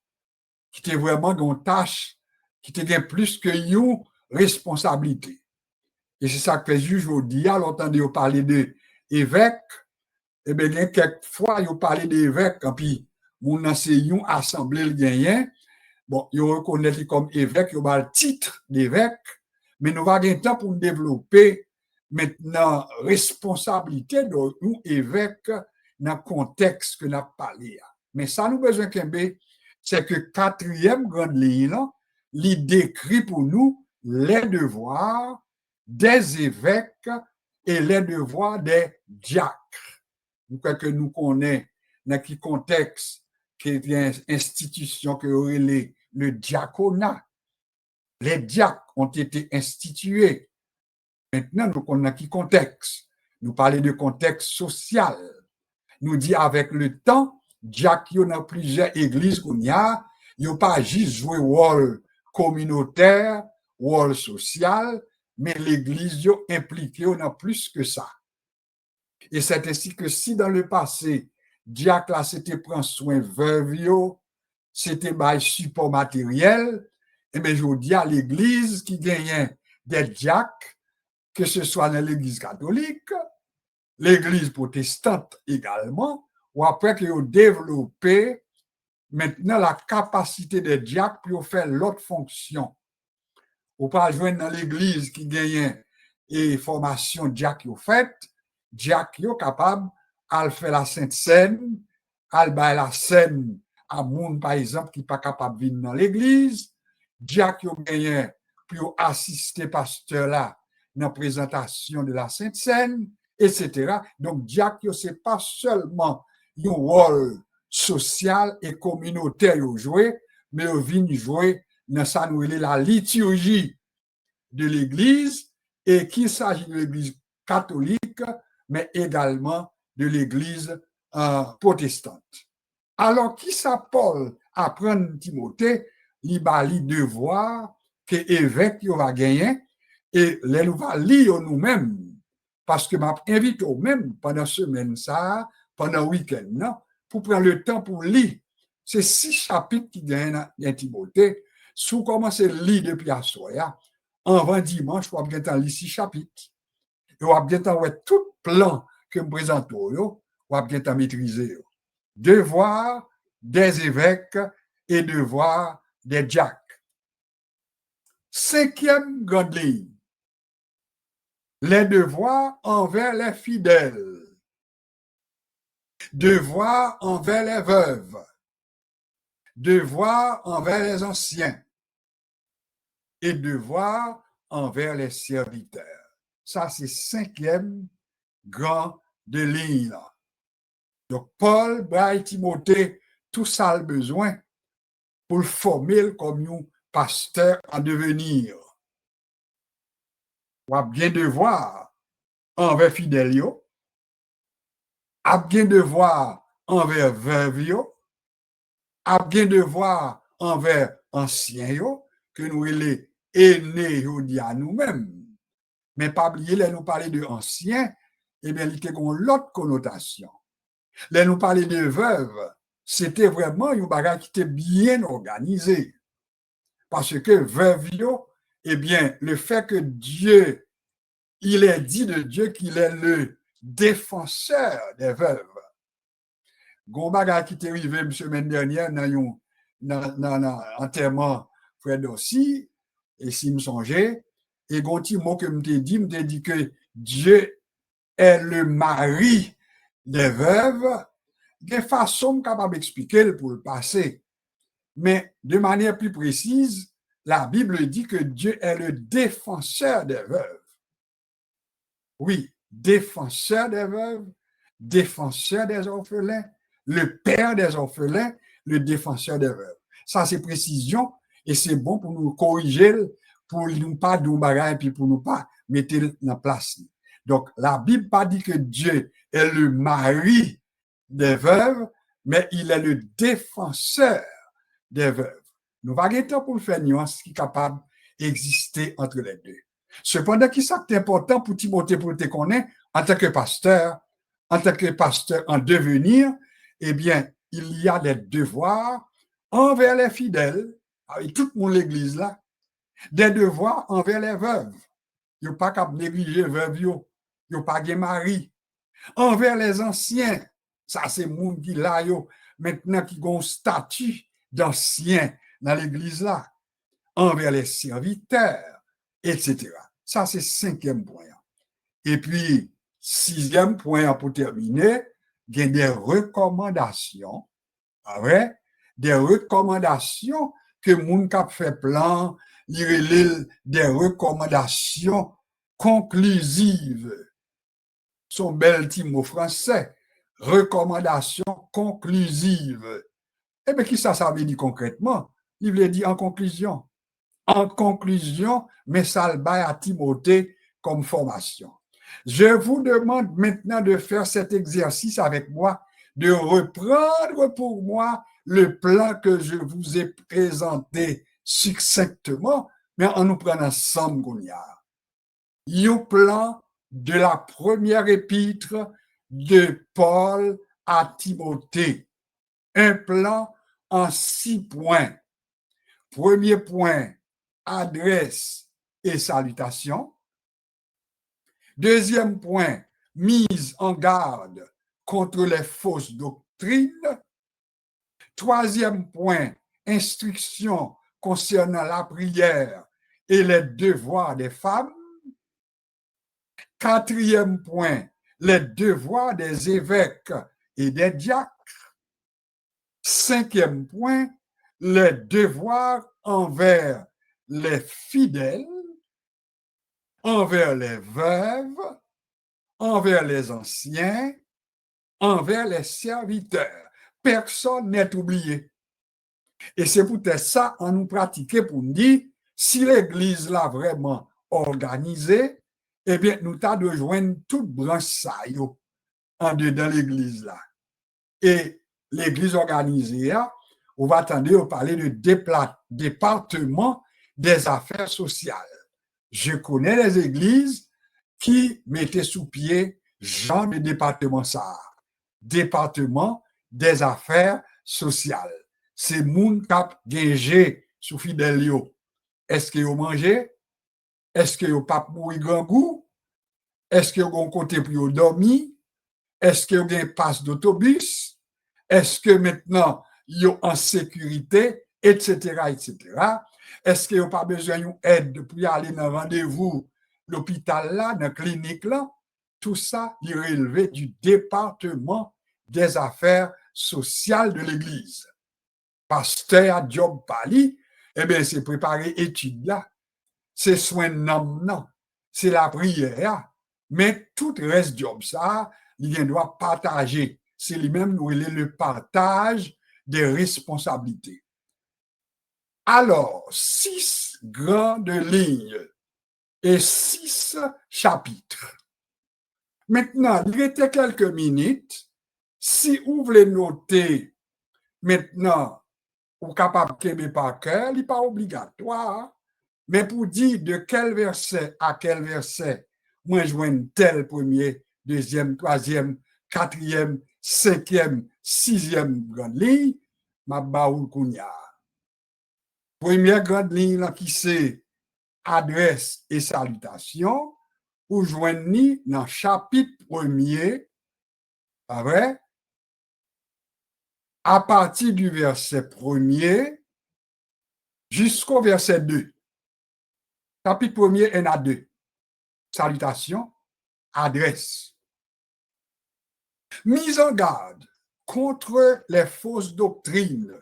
qui étaient vraiment une tâche qui étaient plus que une responsabilité. Et c'est ça que je aujourd'hui, à l'entendre parler de évêque, et bien, quelquefois, ils parlent d'évêque, et puis, mon enseignant assemblée le gagnant, bon, ils reconnaissent comme évêque, ils ont le titre d'évêque, mais nous avons un temps pour développer maintenant responsabilité de nous évêques dans le contexte que nous avons parlé. Mais ça, nous besoin qu'un c'est que quatrième grande ligne, il décrit pour nous les devoirs des évêques et les devoirs des diacres. Que nous connaissons dans quel contexte qu'il y a une institution que le diaconat. Les diacres ont été institués. Maintenant, nous connaissons quel contexte. Nous parlons de contexte social. Nous dit avec le temps, diacres dans plusieurs églises qu'on y a, ils n'ont pas juste joué rôle communautaire, rôle social, mais l'église est impliquée dans plus que ça. Et c'est ainsi que si dans le passé, diacre là, c'était prendre soin veuve, c'était bail support matériel, et bien je dis à l'église qui gagnait des diacres, que ce soit dans l'église catholique, l'église protestante également, ou après qu'ils ont développé maintenant la capacité des diacres pour faire l'autre fonction. Ou pas joindre dans l'église qui gagnait et formation diacre fait, diacre capable à faire la Sainte Seine, à faire la scène à monde par exemple qui pas capable de venir dans l'église, diacre gagné pour assister pasteur là dans la présentation de la Sainte Seine, etc. Donc diacre c'est pas seulement un rôle social et communautaire jouer, mais il vient jouer dans ça nous la liturgie de l'église et qu'il s'agit de l'église catholique mais également de l'église protestante. Alors, qui ça Paul apprend Timothée, il va lire devoir que l'évêque va gagner et les nous va lire nous-mêmes parce que m'a invite au même pendant semaine ça, pendant week-end, non, pour prendre le temps pour lire. C'est 6 chapitres qui gagnent dans Timothée. Si vous commencez à lire depuis la soirée, avant dimanche, vous avez bien lire 6 chapitres. Et vous avez bien tout plan que je présente, vous avez bien maîtriser. Devoir des évêques et devoir des diacres. 5e grande ligne. Les devoirs envers les fidèles. Devoirs envers les veuves. Devoirs envers les anciens. et devoir envers les serviteurs. Ça, c'est 5e grand de ligne. Donc, Paul, Braille, Timothée, tout ça a besoin pour le former comme un pasteur en devenir. On a bien devoir envers fidèles, a bien devoir envers veuves, a bien devoir envers anciens, que nous les aînés à nous-mêmes. Mais pas oublier, là, nous parler de anciens, eh bien, il y a l'autre connotation. Là, nous parler de veuves, c'était vraiment une bagarre qui était bien organisée. Parce que veuve, eh bien, le fait que Dieu, il est dit de Dieu qu'il est le défenseur des veuves. Gon bagarre qui t'est arrivé, M. semaine dernière, dans l'enterrement Fred aussi, et si me songeait, et gon petit mot que me dit que Dieu est le mari des veuves, de façon capable d'expliquer pour le passé. Mais de manière plus précise, la Bible dit que Dieu est le défenseur des veuves. Oui, défenseur des veuves, défenseur des orphelins, le père des orphelins, le défenseur des veuves. Ça, c'est précision et c'est bon pour nous corriger, pour nous pas d'oubara et puis pour nous pas mettre en place. Donc, la Bible pas dit que Dieu est le mari des veuves, mais il est le défenseur des veuves. Nous va gagner temps pour le faire nuance qui est capable d'exister entre les deux. Cependant, qui c'est important pour Timothée pour te connaître en tant que pasteur en devenir, eh bien, il y a des devoirs envers les fidèles, avec tout le monde l'église là, des devoirs envers les veuves. Il n'y a pas qu'à négliger veuve, il n'y a pas de mari. Envers les anciens, ça c'est le monde qui là, maintenant qui ont un statut d'ancien dans l'église là, envers les serviteurs, etc. Ça, c'est 5e point. Et puis, 6e point pour terminer, il y a des recommandations, des recommandations que moun k'ap fait plan, des recommandations conclusives. Son bel petit mot français, recommandations conclusives. Eh bien, qui ça veut dire concrètement? Il veut dire en conclusion. En conclusion, mais ça le bail à Timothée comme formation. Je vous demande maintenant de faire cet exercice avec moi, de reprendre pour moi le plan que je vous ai présenté succinctement, mais en nous prenant ensemble, Gougnard. Le plan de la première épître de Paul à Timothée. Un plan en 6 points. Premier point, adresse et salutation. Deuxième point, mise en garde contre les fausses doctrines. Troisième point, instruction concernant la prière et les devoirs des femmes. Quatrième point, les devoirs des évêques et des diacres. Cinquième point, les devoirs envers les fidèles, envers les veuves, envers les anciens, envers les serviteurs. Personne n'est oublié. Et c'est peut-être ça qu'on nous pratiquer pour nous dire, si l'Église l'a vraiment organisée, eh bien, nous t'avons de joindre toute branche ça, en dedans l'Église là. Et l'Église organisée, on va attendre parler de département des affaires sociales. Je connais les églises qui mettaient sous pied genre de département ça. Département des affaires sociales. C'est moun k'ap gengé sous fidèle yo. Est-ce que yo mangé? Est-ce que yo pas mouri grand goût? Est-ce que yo gon côté pour yo dormi? Est-ce que yo gen passe d'autobus? Est-ce que maintenant yo en sécurité, etc., etc. Est-ce que yo pas besoin d'une aide pour y aller dans rendez-vous l'hôpital là, dans la clinique là? Tout ça, il est relevé du département des affaires sociales de l'Église. Pasteur Job Pali, eh bien, c'est préparé étude là. c'est soin non, c'est la prière, mais tout reste job ça, il doit partager. C'est lui-même nous le partage des responsabilités. Alors, 6 grandes lignes et 6 chapitres. Maintenant, il était quelques minutes. Si vous voulez noter maintenant, ou capable de par cœur, il n'est pas obligatoire. Mais pour dire de quel verset à quel verset, moi je vois tel premier, deuxième, troisième, quatrième, cinquième, sixième grande ligne, ma baoul kounya. Première grande ligne là, qui c'est adresse et salutation, ou joignez dans le chapitre premier, pas vrai? À partir du verset premier jusqu'au verset 2. Chapitre premier, il y en a 2. Salutation, adresse. Mise en garde contre les fausses doctrines.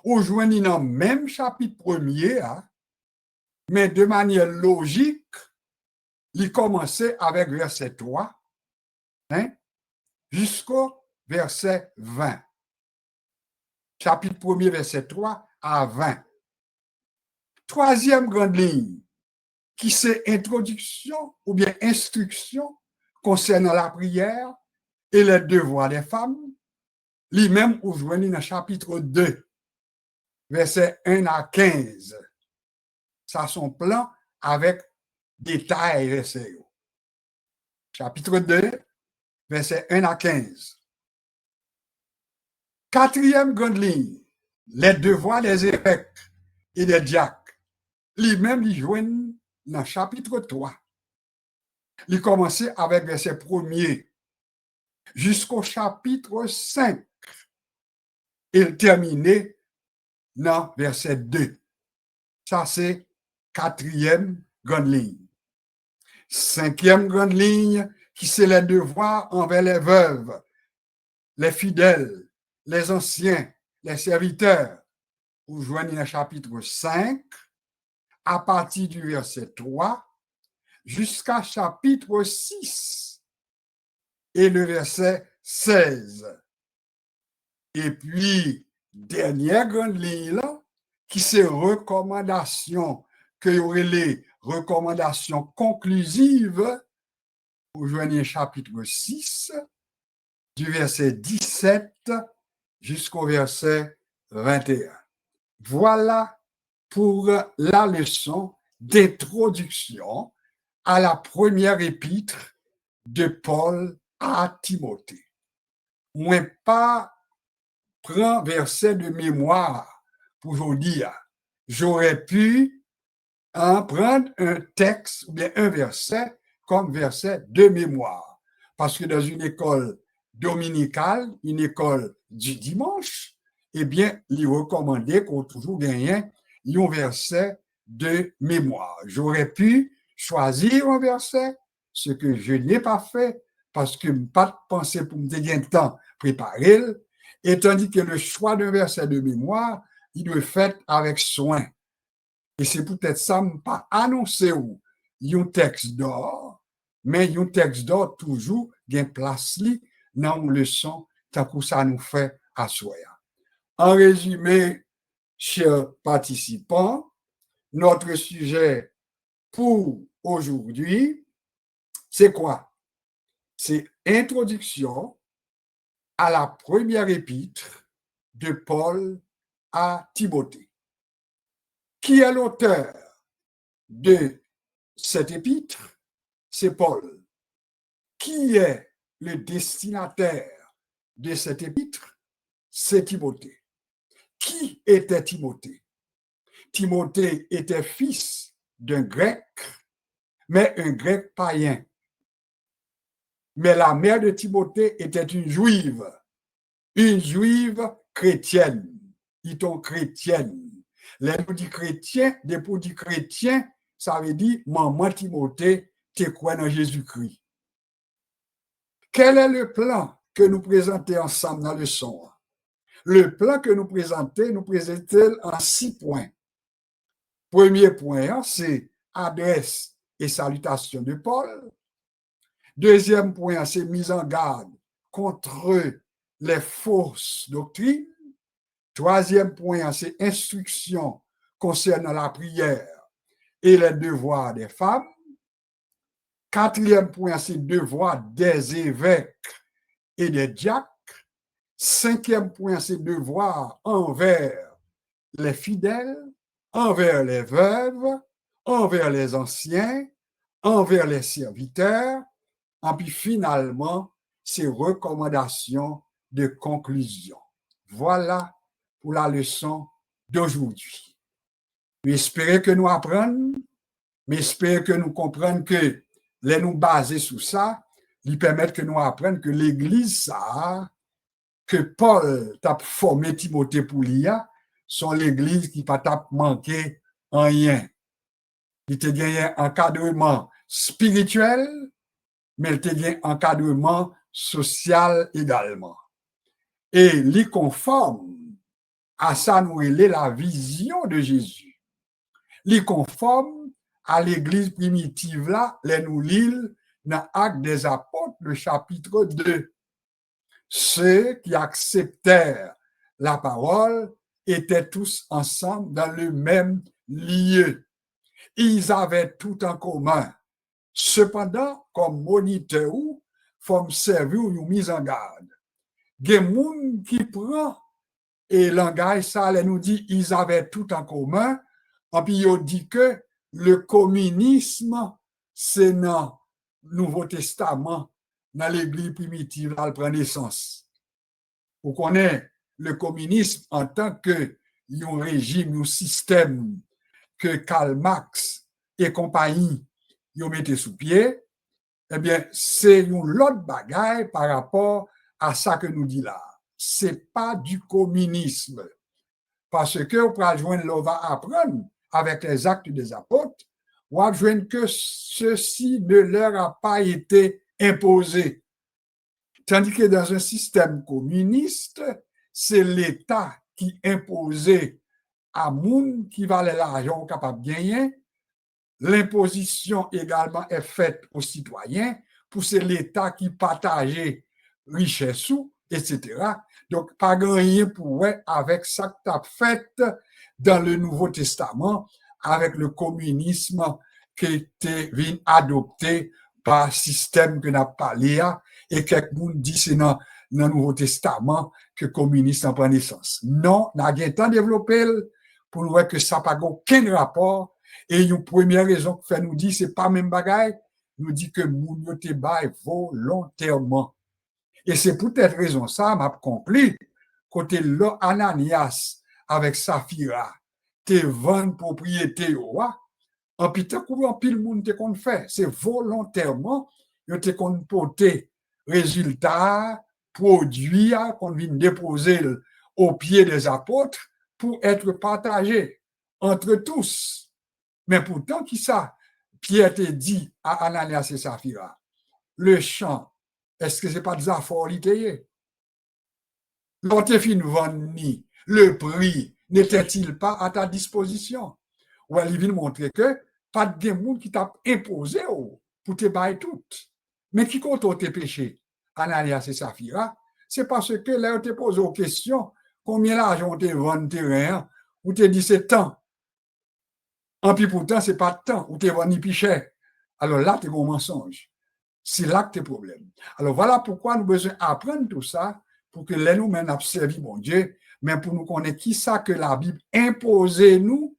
Ou joignez dans le même chapitre premier, hein, mais de manière logique, il commençait avec verset 3 hein, jusqu'au verset 20. Chapitre 1er, verset 3 à 20. Troisième grande ligne, qui c'est introduction ou bien instruction concernant la prière et les devoirs des femmes, lui-même ou joignez dans chapitre 2, verset 1 à 15. Ça son plan avec détail verset. Chapitre 2, verset 1 à 15. Quatrième grande ligne, les devoirs des évêques et des diacres. Lui-même, il joignent dans chapitre 3. Il commençait avec verset 1er jusqu'au chapitre 5. Il terminait dans verset 2. Ça, c'est quatrième grande ligne. Cinquième grande ligne, qui c'est les devoirs envers les veuves, les fidèles, les anciens, les serviteurs. Vous joignez le chapitre 5, à partir du verset 3, jusqu'à chapitre 6, et le verset 16. Et puis, dernière grande ligne, là, qui c'est recommandations, que y aurait les recommandations conclusives, vous joignez chapitre 6, du verset 17 jusqu'au verset 21. Voilà pour la leçon d'introduction à la première épître de Paul à Timothée. Moi, pas prends verset de mémoire pour vous dire. J'aurais pu prendre un texte ou bien un verset comme verset de mémoire. Parce que dans une école dominicale, une école du dimanche, eh bien, il est recommandé qu'on toujours gagne un verset de mémoire. J'aurais pu choisir un verset, ce que je n'ai pas fait, parce que je n'ai pas pensé pour me dégainer le temps préparer, et tandis que le choix d'un verset de mémoire, il doit être fait avec soin. Et c'est peut-être ça, pas annoncer où il y a un texte d'or, mais il y a un texte d'or toujours, il y a une place dans une leçon, tant que ça nous fait à soi. En résumé, chers participants, notre sujet pour aujourd'hui, c'est quoi? C'est introduction à la première épître de Paul à Timothée. Qui est l'auteur de cette épître? C'est Paul. Qui est le destinataire de cette épître? C'est Timothée. Qui était Timothée? Timothée était fils d'un grec, mais un grec païen. Mais la mère de Timothée était une juive chrétienne. Ils sont chrétienne. Les petits chrétiens, des petits chrétiens, ça veut dire maman Timothée, tu crois dans Jésus-Christ. Quel est le plan que nous présentons ensemble dans le son? Le plan que nous présentons en 6 points. Premier point, c'est adresse et salutation de Paul. Deuxième point, c'est mise en garde contre les fausses doctrines. Troisième point, c'est instruction concernant la prière et les devoirs des femmes. Quatrième point, c'est devoir des évêques et des diacres. Cinquième point, c'est devoir envers les fidèles, envers les veuves, envers les anciens, envers les serviteurs. Et puis finalement, c'est recommandations de conclusion. Voilà pour la leçon d'aujourd'hui. J'espère que nous apprenons, mais j'espère que nous comprenions que les nous baser sur ça, lui permettre que nous apprenions que l'Église, ça, que Paul t'a formé Timothée pour l'IA, sont l'Église qui pas t'a manqué en rien. Il te gagné un encadrement spirituel, mais il te gagné un encadrement social également. Et les conforme à ça, nous est la vision de Jésus. Les conforme à l'Église primitive là, les nous lisons dans Actes des Apôtres, le chapitre 2. Ceux qui acceptèrent la parole étaient tous ensemble dans le même lieu. Ils avaient tout en commun. Cependant, comme moniteur, comme servir ou mise en garde. Il y a des gens qui prennent et langage, ça nous dit ils avaient tout en commun. Et puis ils dit que le communisme, c'est dans le Nouveau Testament, dans l'Église primitive, elle prend naissance. Vous connaissez le communisme en tant que un régime, un système que Karl Marx et compagnie ils mettaient sous pied, eh bien, c'est une autre bagaille par rapport à ça que nous dit là. C'est pas du communisme. Parce que on va apprendre avec les actes des apôtres, on va joindre que ceci ne leur a pas été imposé. Tandis que dans un système communiste, c'est l'État qui imposait à moun qui valait l'argent capable de gagner. L'imposition également est faite aux citoyens pour c'est l'État qui partageait richesse, etc. Donc, pas rien pour avec ça que tu as fait dans le Nouveau Testament, avec le communisme qui était adopté par le système que n'a parlé et quelqu'un dit c'est dans le Nouveau Testament que le communisme prend naissance. Non, on a bien tant développé pour nous voir que ça n'a pas aucun rapport. Et une première raison que fait nous dit c'est pas même bagaille, nous dit que moun yo te bail volontairement. Et c'est pour cette raison ça m'a compris côté là Ananias avec Saphira te vendre propriété wa en pita en pile monde te qu'on fait, c'est volontairement yo te qu'on porter résultat produit qu'on vient déposer au pied des apôtres pour être partagé entre tous. Mais pourtant, qui ça? Pierre te dit à Ananias et Saphira, le champ, est-ce que c'est pas des affaires littéraires? Quand tu fin vendre, le prix n'était-il pas à ta disposition? Ou elle vient montrer que pas de monde qui t'a imposé pour te bailler tout. Mais qui compte tes péchés? Ananias et Saphira, c'est parce que là, on te pose aux questions, combien d'argent te vend terrain, ou te dit c'est tant. En puis pourtant, c'est pas de temps où tu es ni cher. Alors là, tu es un mensonge. C'est là que tu es problème. Alors voilà pourquoi nous avons besoin d'apprendre tout ça pour que les nous mènent à servir mon Dieu, mais pour nous connaître qui ça que la Bible impose nous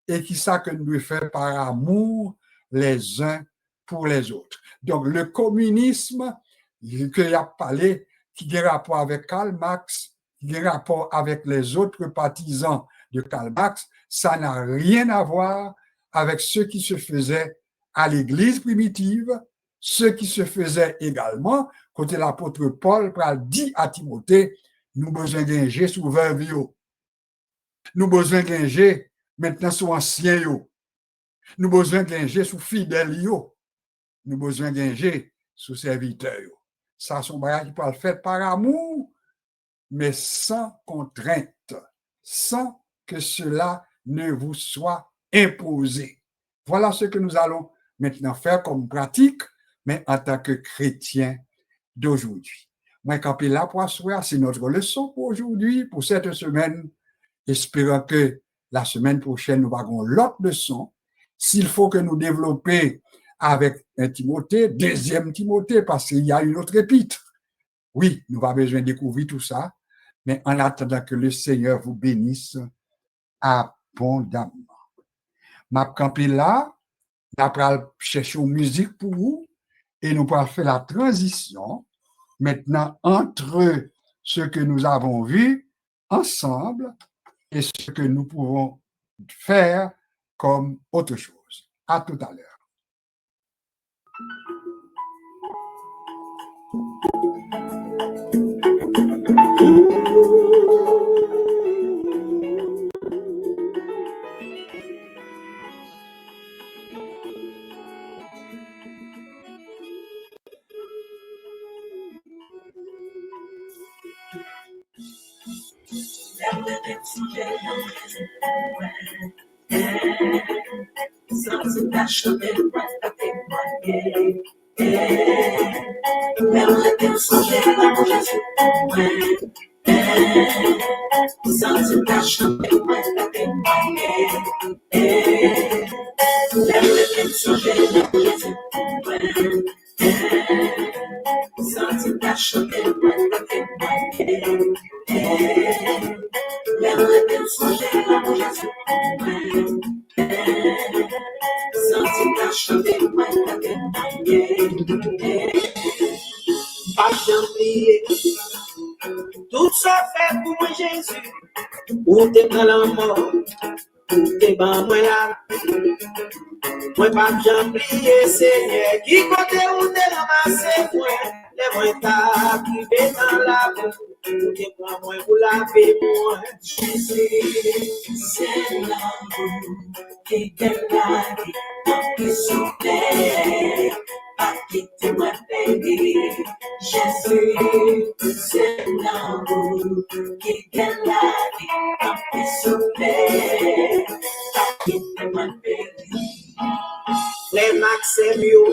et qui ça que nous devons faire par amour les uns pour les autres. Donc le communisme que y a parlé, qui a rapport avec Karl Marx, qui a rapport avec les autres partisans de Karl Marx, ça n'a rien à voir avec ce qui se faisait à l'Église primitive, ce qui se faisait également quand l'apôtre Paul dit à Timothée, nous besoin d'ingé sous veuve yo. Nous besoin d'ingé maintenant sous ancien yo. Nous besoin d'ingé sous fidèle yo. Nous besoin d'ingé sous serviteur yo. Ça sont bagages qui peuvent le faire par amour, mais sans contrainte, sans que cela ne vous soit imposé. Voilà ce que nous allons maintenant faire comme pratique, mais en tant que chrétiens d'aujourd'hui. Moi, quand là pour asseoir, c'est notre leçon pour aujourd'hui, pour cette semaine, espérant que la semaine prochaine, nous aurons l'autre leçon. S'il faut que nous développions avec un Timothée, deuxième Timothée, parce qu'il y a une autre épître. Oui, nous avons besoin de découvrir tout ça, mais en attendant que le Seigneur vous bénisse abondamment. Ma campé là, d'après chercher une musique pour vous, et nous allons faire la transition maintenant entre ce que nous avons vu ensemble et ce que nous pouvons faire comme autre chose. À tout à l'heure. Something that should be right up in my head. Never been so something that should be right up in my head. Never been so something that should be right up in my head. Never been so something that should be right up in my head. Pas j'oublier tout ça fait pour moi Jésus, ou t'es dans la mort, ou t'es dans moi là. Moi pas j'oublier Seigneur, qui côté où t'es ramassé moi, les moi t'as privé dans la boue, ou t'es prends moi pour laver moi. Jésus, c'est l'amour qui t'aime la vie, qui souffle. Quitte-moi, baby. Jésus, c'est l'amour qui gagne la vie, tant pis souffler. Quitte-moi, baby. Les Maximio,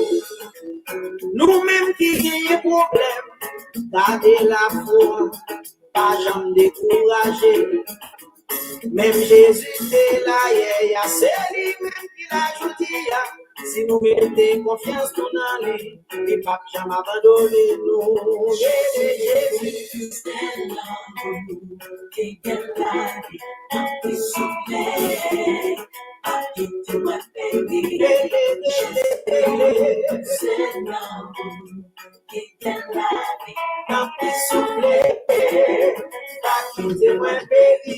nous-mêmes qui gagnons problème, gardez la foi, pas jamais décourager. Même Jésus est là, c'est lui-même qui l'a ajouté. Si nous mettons confiance dans lui, il ne va jamais abandonner nous. Jésus, c'est l'amour qui gagne la vie, tant pis souffler. Quitte-moi, baby. Jésus, c'est l'amour qui gagne la vie, tant pis souffler. Quitte-moi, baby.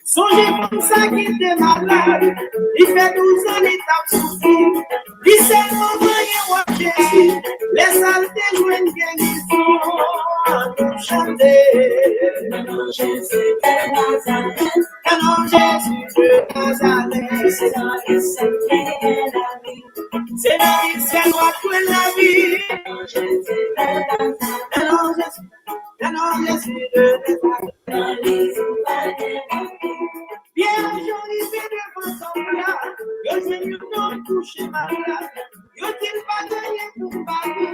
Songez comme ça qui était malade, fait 12 ans, il t'a souci. Il s'est envoyé au Jésus. Les saletés jouent une guérison. Nous chanter. Non, Jésus de Nazareth. Non, Jésus de Nazareth. C'est dans les secrets de la vie. C'est la vie, c'est moi pour la vie. Non, Jésus de Nazareth. Non, Jésus de Nazareth. Dans les ouvrages de la vie. Bien, joli, c'est devant son plat. Yo, c'est nous non touché malade. Yo, t'il pas gagné pour bailler.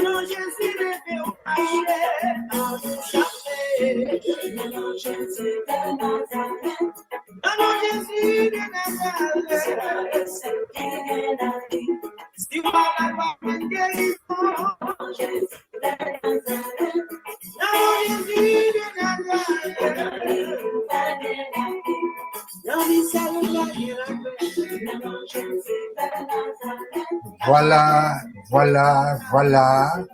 Non, Jésus de Nazareth. Non, Jésus de Nazareth. non, Jésus de Nazareth. C'est dans les secrets de la vie. Si vous parlez pas de guérison. Non, Jésus de Nazareth. Non, Jésus de Nazareth. Dans les ouvrages de la vie. Non, il s'en va dire. Non, Jésus de Nazareth. Voilà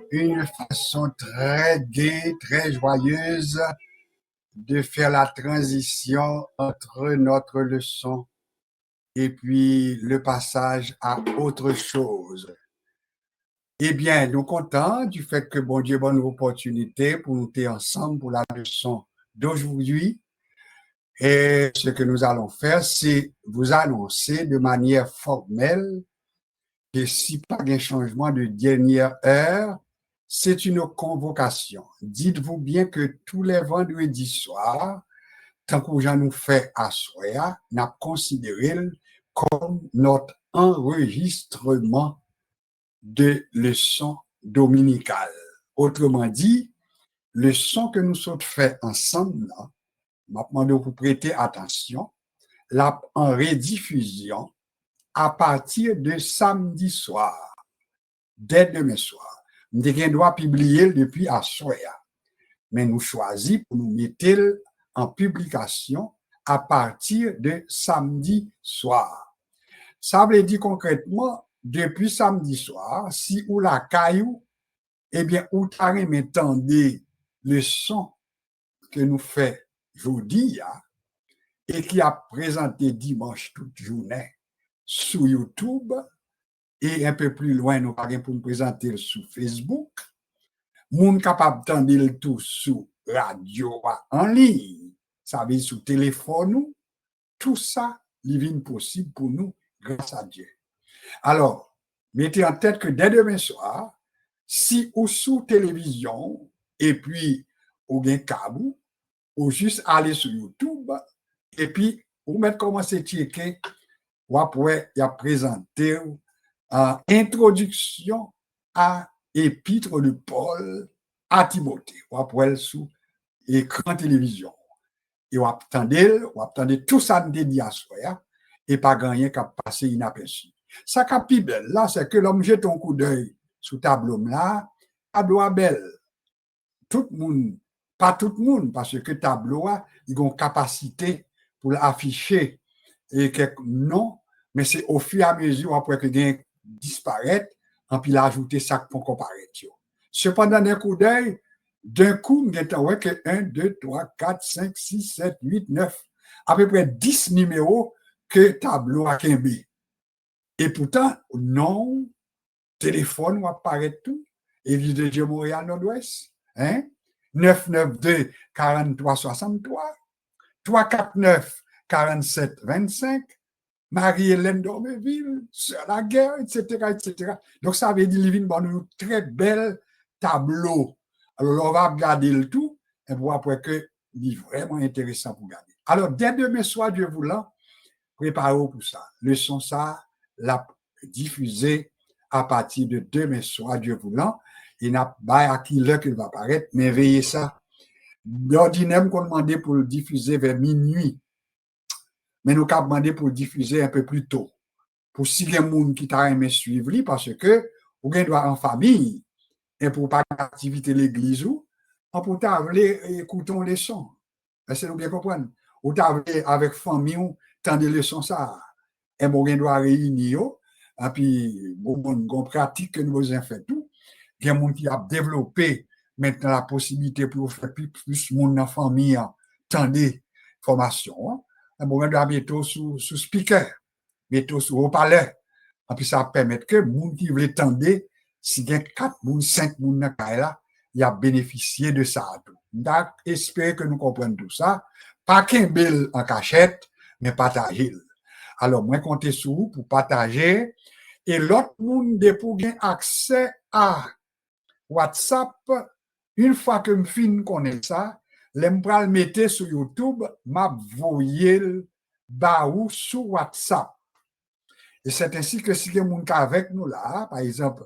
une façon très gaie, très joyeuse de faire la transition entre notre leçon et puis le passage à autre chose. Eh bien, nous contents du fait que bon Dieu donne une opportunité pour nous être ensemble pour la leçon d'aujourd'hui. Et ce que nous allons faire, c'est vous annoncer de manière formelle que si pas un changement de dernière heure, c'est une convocation. Dites-vous bien que tous les vendredis soirs, tant que j'en nous fait à Soya, nous considéré comme notre enregistrement de leçon dominicale. Autrement dit, le son que nous sommes fait ensemble, là, maintenant de vous prêter attention, là, en rediffusion à partir de samedi soir, dès demain soir. Nous devons publier depuis à Soya, mais nous choisissons pour nous mettre en publication à partir de samedi soir. Ça veut dire concrètement, depuis samedi soir, si ou la caillou, eh bien, ou t'arrêtez m'entendre le son que nous fait jeudi, et qui a présenté dimanche toute journée sur YouTube, et un peu plus loin, nous parlons pour nous présenter sur Facebook. Moun capable d'entendre le tout sur radio en ligne, ça veut dire sur téléphone, nous. Tout ça, il est possible pour nous grâce à Dieu. Alors, mettez en tête que dès demain soir, si ou sous télévision, et puis ou bien câble, ou juste aller sur YouTube, et puis ou mettre commencer à checker, ou après, il y a présenté introduction à épître de Paul à Timothée, ou après sous écran télévision. Et vous attendez tout ça de dit à soi, et pas gagner qu'à passer inaperçu. Ça qui belle là, c'est que l'homme jette un coup d'œil sous tableau là, tableau belle. Tout le monde, pas tout le monde, parce que tableau a une capacité pour l'afficher et quelques noms, mais c'est au fur et à mesure après que gain disparaître, en puis l'ajouter ça pour comparer. Cependant, d'un coup d'œil, on voit que 1, 2, 3, 4, 5, 6, 7, 8, 9, à peu près 10 numéros que tableau a quimbi. Et pourtant, non, téléphone va apparaître tout. Église de Dieu Montréal Nord-Ouest, 992 43 63, 349 47 25, Marie-Hélène d'Ormeville, Sœur la guerre, etc. Donc, ça veut dire qu'il y a un très bel tableau. Alors, on va regarder le tout et voir après que c'est vraiment intéressant pour regarder. Alors, dès demain soir, Dieu voulant, préparez-vous pour ça. Le son, ça, l'a diffusé à partir de demain soir, Dieu voulant. Il n'a pas à qui l'heure qu'il va apparaître, mais veillez ça. D'ordinaire, qu'on demandait pour le diffuser vers minuit. Mais nous avons demandé pour le diffuser un peu plus tôt. Pour si il y a des gens qui t'a aimé suivre, parce que vous avez droit en famille, et pour pas activité l'église, on peut écouter les sons. Est-ce que vous bien comprendre? Ou avec famille, tant de leçons ça. Et vous avez droit réunir, et puis, on pratique que nous avons fait tout. Il y a des gens qui ont développé maintenant la possibilité pour faire plus de monde dans la famille, tant de formations. bon, on doit mettre sous speaker, mettre sous haut-parleur. Et puis ça permet que moun qui veut tendre, si il y a 4 moun, 5 moun dans là, il a bénéficié de ça. Donc, espérer que nous comprenions tout ça. Pas qu'un bel en cachette, mais partager. Alors, moi, comptez sur vous pour partager. Et l'autre monde, pour gagner accès à WhatsApp, une fois que je finis connaître ça, je vais le mettre sur YouTube, je vais le baou sur WhatsApp. Et c'est ainsi que si quelqu'un est avec nous là, par exemple,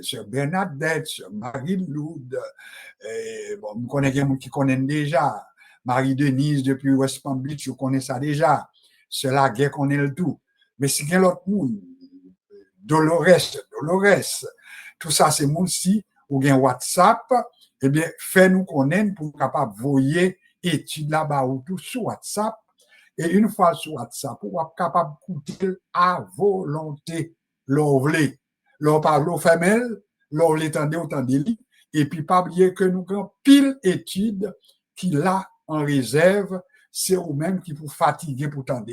sur Bernadette, sur Marie-Loud, bon, nous connaissons des gens qui connaissent déjà, Marie-Denise depuis West Palm Beach, je connais ça déjà, c'est la guerre qu'on est le tout. Mais si quelqu'un l'autre monde, Dolores, tout ça c'est monde si, ou bien WhatsApp, eh bien, fais-nous connaître pour capable voyer études là-bas ou tout sur WhatsApp. Et une fois sur WhatsApp, vous êtes capable d'écouter à volonté, l'ouvler. L'on parle au femelle, l'on l'étendait autant de lits, et puis pas oublier que nous avons pile études qui là en réserve, c'est vous-même qui vous fatiguer pour tendre.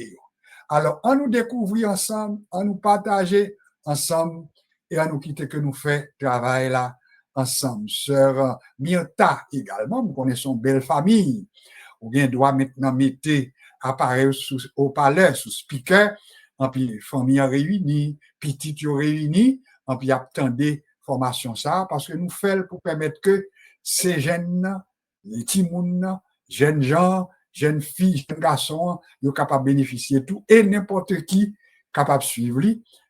Alors, on nous découvrir ensemble, on nous partager ensemble, et on nous quitter que nous fait travail là ensemble. Sœur Myrta également, nous connaissons belle famille, ou bien doit maintenant mettre appareil au palais, sous speaker, en puis famille réunie, petit réunis, en puis attendez formation ça, parce que nous faisons pour permettre que ces jeunes, les timouns, jeunes gens, jeunes filles, jeunes garçons, soient capables de bénéficier de tout, et n'importe qui capable de suivre,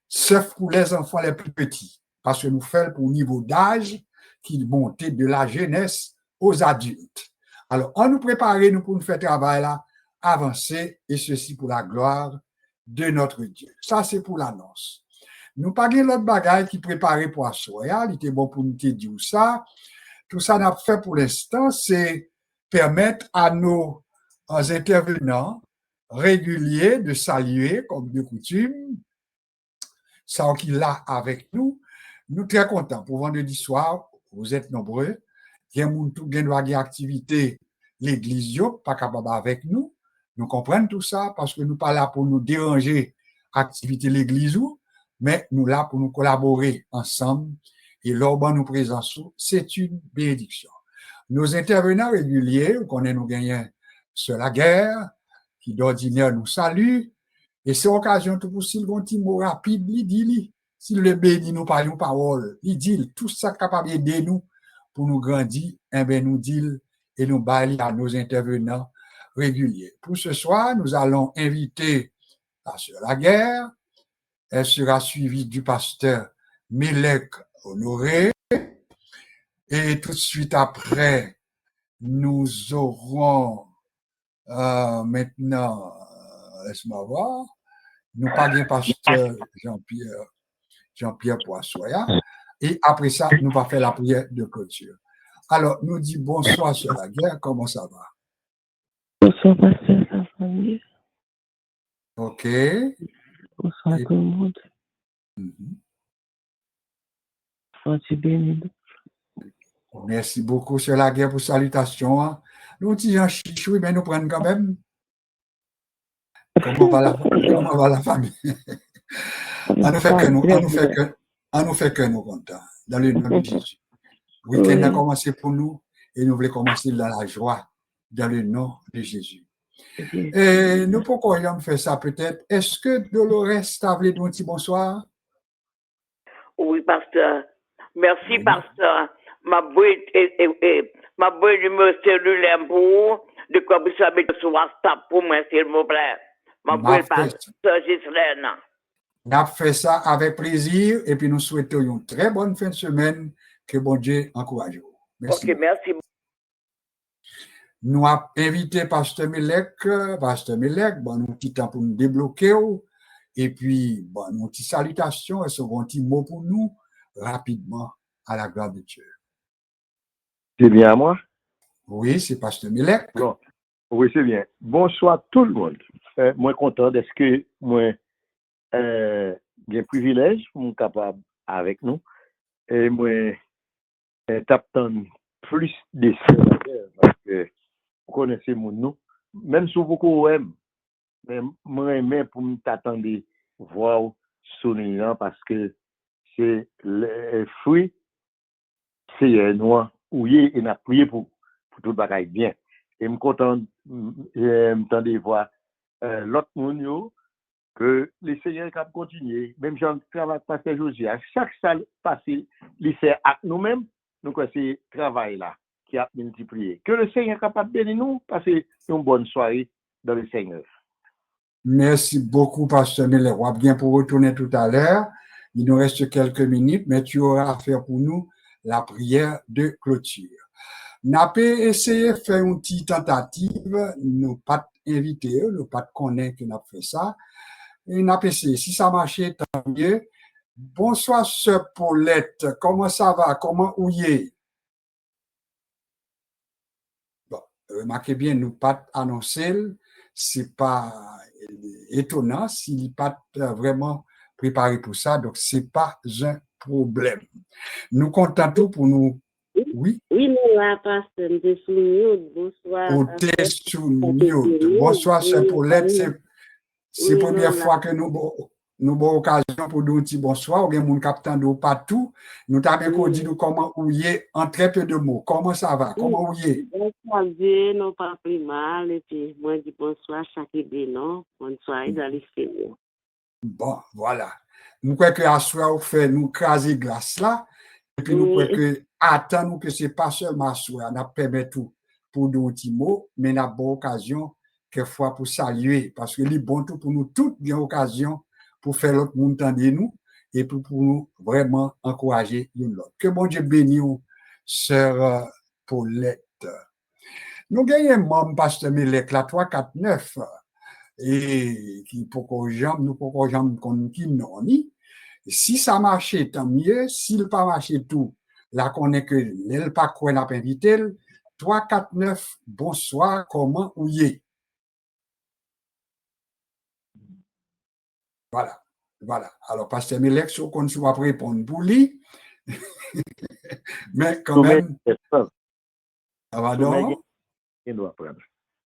sauf pour les enfants les plus petits, parce que nous faisons pour niveau d'âge qui monte de la jeunesse aux adultes. Alors, on nous prépare, nous, pour nous faire travail là, avancer, et ceci pour la gloire de notre Dieu. Ça, c'est pour l'annonce. Nous pas l'autre bagaille qui préparait pour Assoya, il était bon pour nous dire ça. Tout ça n'a fait pour l'instant, c'est permettre à nos intervenants réguliers de saluer, comme de coutume, ça qui là avec nous. Nous très contents pour vendredi soir, vous êtes nombreux. Il y a des activités, l'église, pas capable avec nous. Nous comprenons tout ça parce que nous pas là pour nous déranger activité l'église, mais nous là pour nous collaborer ensemble. Et lors de nous présentons, c'est une bénédiction. Nos intervenants réguliers, nous connaissons, nous gagnons sur la guerre, qui d'ordinaire nous salue. Et c'est l'occasion tout pour Sylvain Timo rapide, il dit, s'il le bénit, nous parlons parole, il dit, tout ça capable d'aider nous pour nous grandir, eh bien, nous dit, et nous bailler à nos intervenants réguliers. Pour ce soir, nous allons inviter la sœur Laguerre. Elle sera suivie du pasteur Melek Honoré. Et tout de suite après, nous aurons maintenant, laisse-moi voir, nous parlons pasteur Jean-Pierre Poissoya. Et après ça, nous allons faire la prière de clôture. Alors, nous disons bonsoir sur la guerre, comment ça va? Bonsoir, pasteur, ça va mieux. OK. Bonsoir à tout le monde. Sois-tu béni. Merci beaucoup sur la guerre pour salutation. Nous disons chichou, mais nous prenons quand même. Comment va la famille? On nous fait que nous contents, dans le nom de Jésus. Le week-end a commencé pour nous et nous voulons commencer dans la joie, dans le nom de Jésus. Et nous pourrions faire ça peut-être. Est-ce que Dolores t'a voulu dire un petit bonsoir? Oui, pasteur. Merci, oui. Pasteur. Ma boîte numéro cellulaire pour de quoi vous savez sur WhatsApp pour moi, s'il vous plaît. Ma boîte pasteur Gislaine. On a fait ça avec plaisir et puis nous souhaitons une très bonne fin de semaine. Que bon Dieu encourage vous. Merci. Ok, merci. Nous avons invité Pasteur Melek, bon, nous petit temps pour nous débloquer. Et puis, bon, nous petite salutation et ce bon petit mot pour nous, rapidement, à la gloire de Dieu. C'est bien à moi? Oui, c'est Pasteur Melek. Bon. Oui, c'est bien. Bonsoir tout le monde. Moi, content d'être que moi, j'ai privilège pour être capable avec nous. Et moi, t'attends plus de ça parce que vous connaissez mon nom. Même si vous connaissez, mais moi, aimé pour m'attendre voir sourire parce que c'est le fruit, c'est noir, ouillé, et n'a prié pour tout le bagage bien. Et je suis content de voir l'autre monde que les seigneurs qui continuer, même si on travaille pasteur Josia, chaque salle passée, il fait avec nous-mêmes, donc c'est travail là qui a multiplié. Que le Seigneur est capable de bénir nous, passer une bonne soirée dans le Seigneur. Merci beaucoup, Pasteur Miller. On va bien pour retourner tout à l'heure. Il nous reste quelques minutes, mais tu auras à faire pour nous la prière de clôture. N'a pas essayé de faire une petite tentative, nous pas invité, nous pas connaître que nous avons fait ça. Et n'a pas essayé. Si ça marchait, tant mieux. Bonsoir, sœur Paulette. Comment ça va? Comment ouillez? Bon, remarquez bien, nous pas annoncé, c'est pas étonnant s'il n'est pas vraiment préparé pour ça, donc c'est pas un problème. Nous comptons tout pour nous. Oui? Oui, nous là, pasteur, nous sommes sous bonsoir. Au test sous mute. Bonsoir, sœur Paulette, c'est la première fois que nous avons occasion pour nous dire bonsoir, ou bien mon capitaine de partout. Nous t'avons dit comment ouiller en très peu de mots. Comment ça va? Comment ouiller? Bonsoir, Dieu, non pas plus mal, et puis moi je dis bonsoir, chaque idée, non? Bonsoir, dans les Seigneurs. Bon, voilà. Nous croyons que à soir, on fait nous craser glace là, et puis nous croyons que attendons que c'est pas seulement à soir, on permet tout pour nous petits mots, mais on a bonne occasion quelquefois pour saluer, parce que c'est bon tout pour nous toutes bien occasion pour faire l'autre monde entendre nous et pour nous vraiment encourager l'autre. Que bon Dieu bénisse, sœur Paulette. Nous gagnons un membre, pasteur Melek, la 349, et qui pour qu'on jambe, nous pour qu'on jambe qui non ni. Si ça marchait, tant mieux. S'il pas marché tout, là qu'on est que l'elle pas quoi n'a pas invité. 349, bonsoir, comment ouillez? Voilà, voilà. Alors, pasteur Melek, si on ne soit pas répondre pour lui, mais quand même, ça va donc.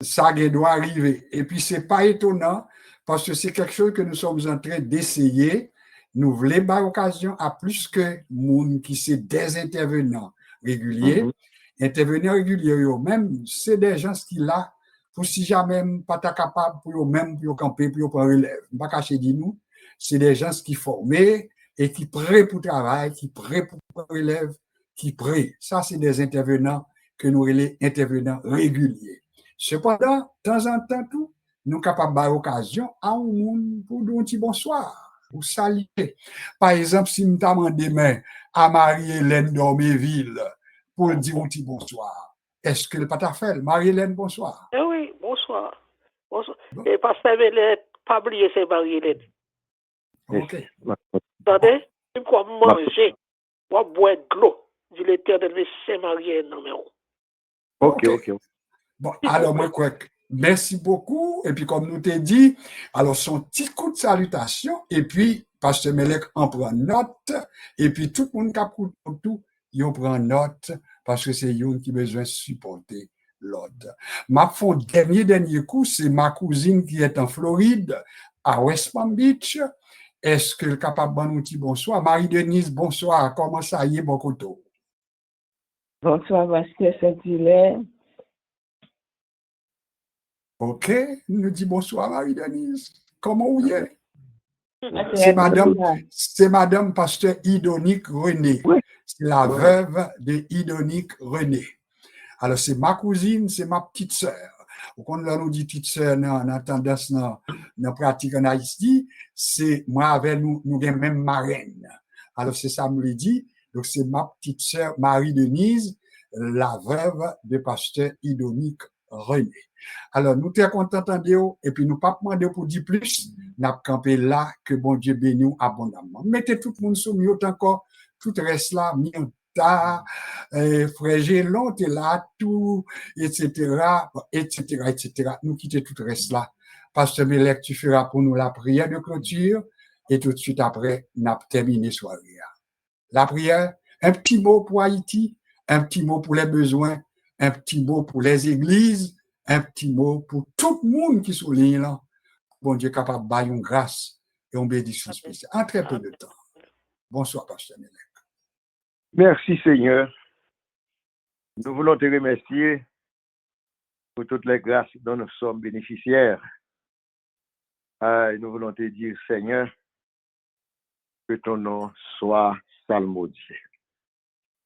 Ça doit arriver. Et puis, ce n'est pas étonnant parce que c'est quelque chose que nous sommes en train d'essayer. Nous voulons avoir occasion à plus que monde qui c'est des intervenants réguliers. Intervenants réguliers, même, c'est des gens qui là, pour si jamais pas capable pour même pour camper, pour prendre relève. Pas cacher dit nous, c'est des gens qui formés et qui prêts pour travail, qui prêts pour prendre relève, qui prêts. Ça, c'est des intervenants que nous les intervenants réguliers. Cependant, de temps en temps, tout, nous sommes capables d'avoir occasion à un monde pour dire un petit bonsoir, pour saluer. Par exemple, si nous avons demain à Marie-Hélène d'Orméville pour dire un petit bonsoir, est-ce que le pas fait? Marie-Hélène, bonsoir. Eh oui, bonsoir. Bonsoir. Bon. Et pasteur Melek, pas oublier, c'est Marie-Hélène. OK. Attendez, il faut manger, pour boire de l'eau. Dit l'Éternel, c'est Marie-Hélène, non mais OK. Bon, alors, moi, merci beaucoup. Et puis, comme nous t'ai dit, alors, son petit coup de salutation. Et puis, pasteur Melek en prend note. Et puis, tout le monde qui a pris tout, il en prend note parce que c'est lui qui a besoin de supporter l'autre. Ma fond dernier coup, c'est ma cousine qui est en Floride, à West Palm Beach. Est-ce que le capable de nous dire bonsoir? Marie-Denise, bonsoir. Comment ça y est, bon côté? Bonsoir, pasteur Saint-Hilaire. OK, nous dit bonsoir Marie-Denise. Comment vous êtes? C'est madame pasteur Idonique René. C'est la veuve de Idonique René. Alors, c'est ma cousine, c'est ma petite sœur. Quand on nous dit petite sœur, dans tendance, dans pratique en Haïti, c'est moi avec nous avons même marraine. Alors, c'est ça, me le dit. Donc, c'est ma petite sœur Marie-Denise, la veuve de pasteur Idonique René. Alors, nous sommes contents d'entendre et puis nous ne pas demander pour dire plus. Nous avons campé là, que bon Dieu bénisse abondamment. Mettez tout le monde sur mute encore, tout reste là, Mianta, Frère Gélon, t'es là, tout, etc. Nous quittons tout reste là. Pasteur Melek, tu feras pour nous la prière de clôture et tout de suite après, nous avons terminé soirée. La prière, un petit mot pour Haïti, un petit mot pour les besoins, un petit mot pour les églises, un petit mot pour tout le monde qui souligne là, bon Dieu capable de bailler une grâce et une bénédiction spéciale en très peu de temps. Bonsoir, Pasteur Melek. Merci Seigneur. Nous voulons te remercier pour toutes les grâces dont nous sommes bénéficiaires. Nous voulons te dire, Seigneur, que ton nom soit salmodié.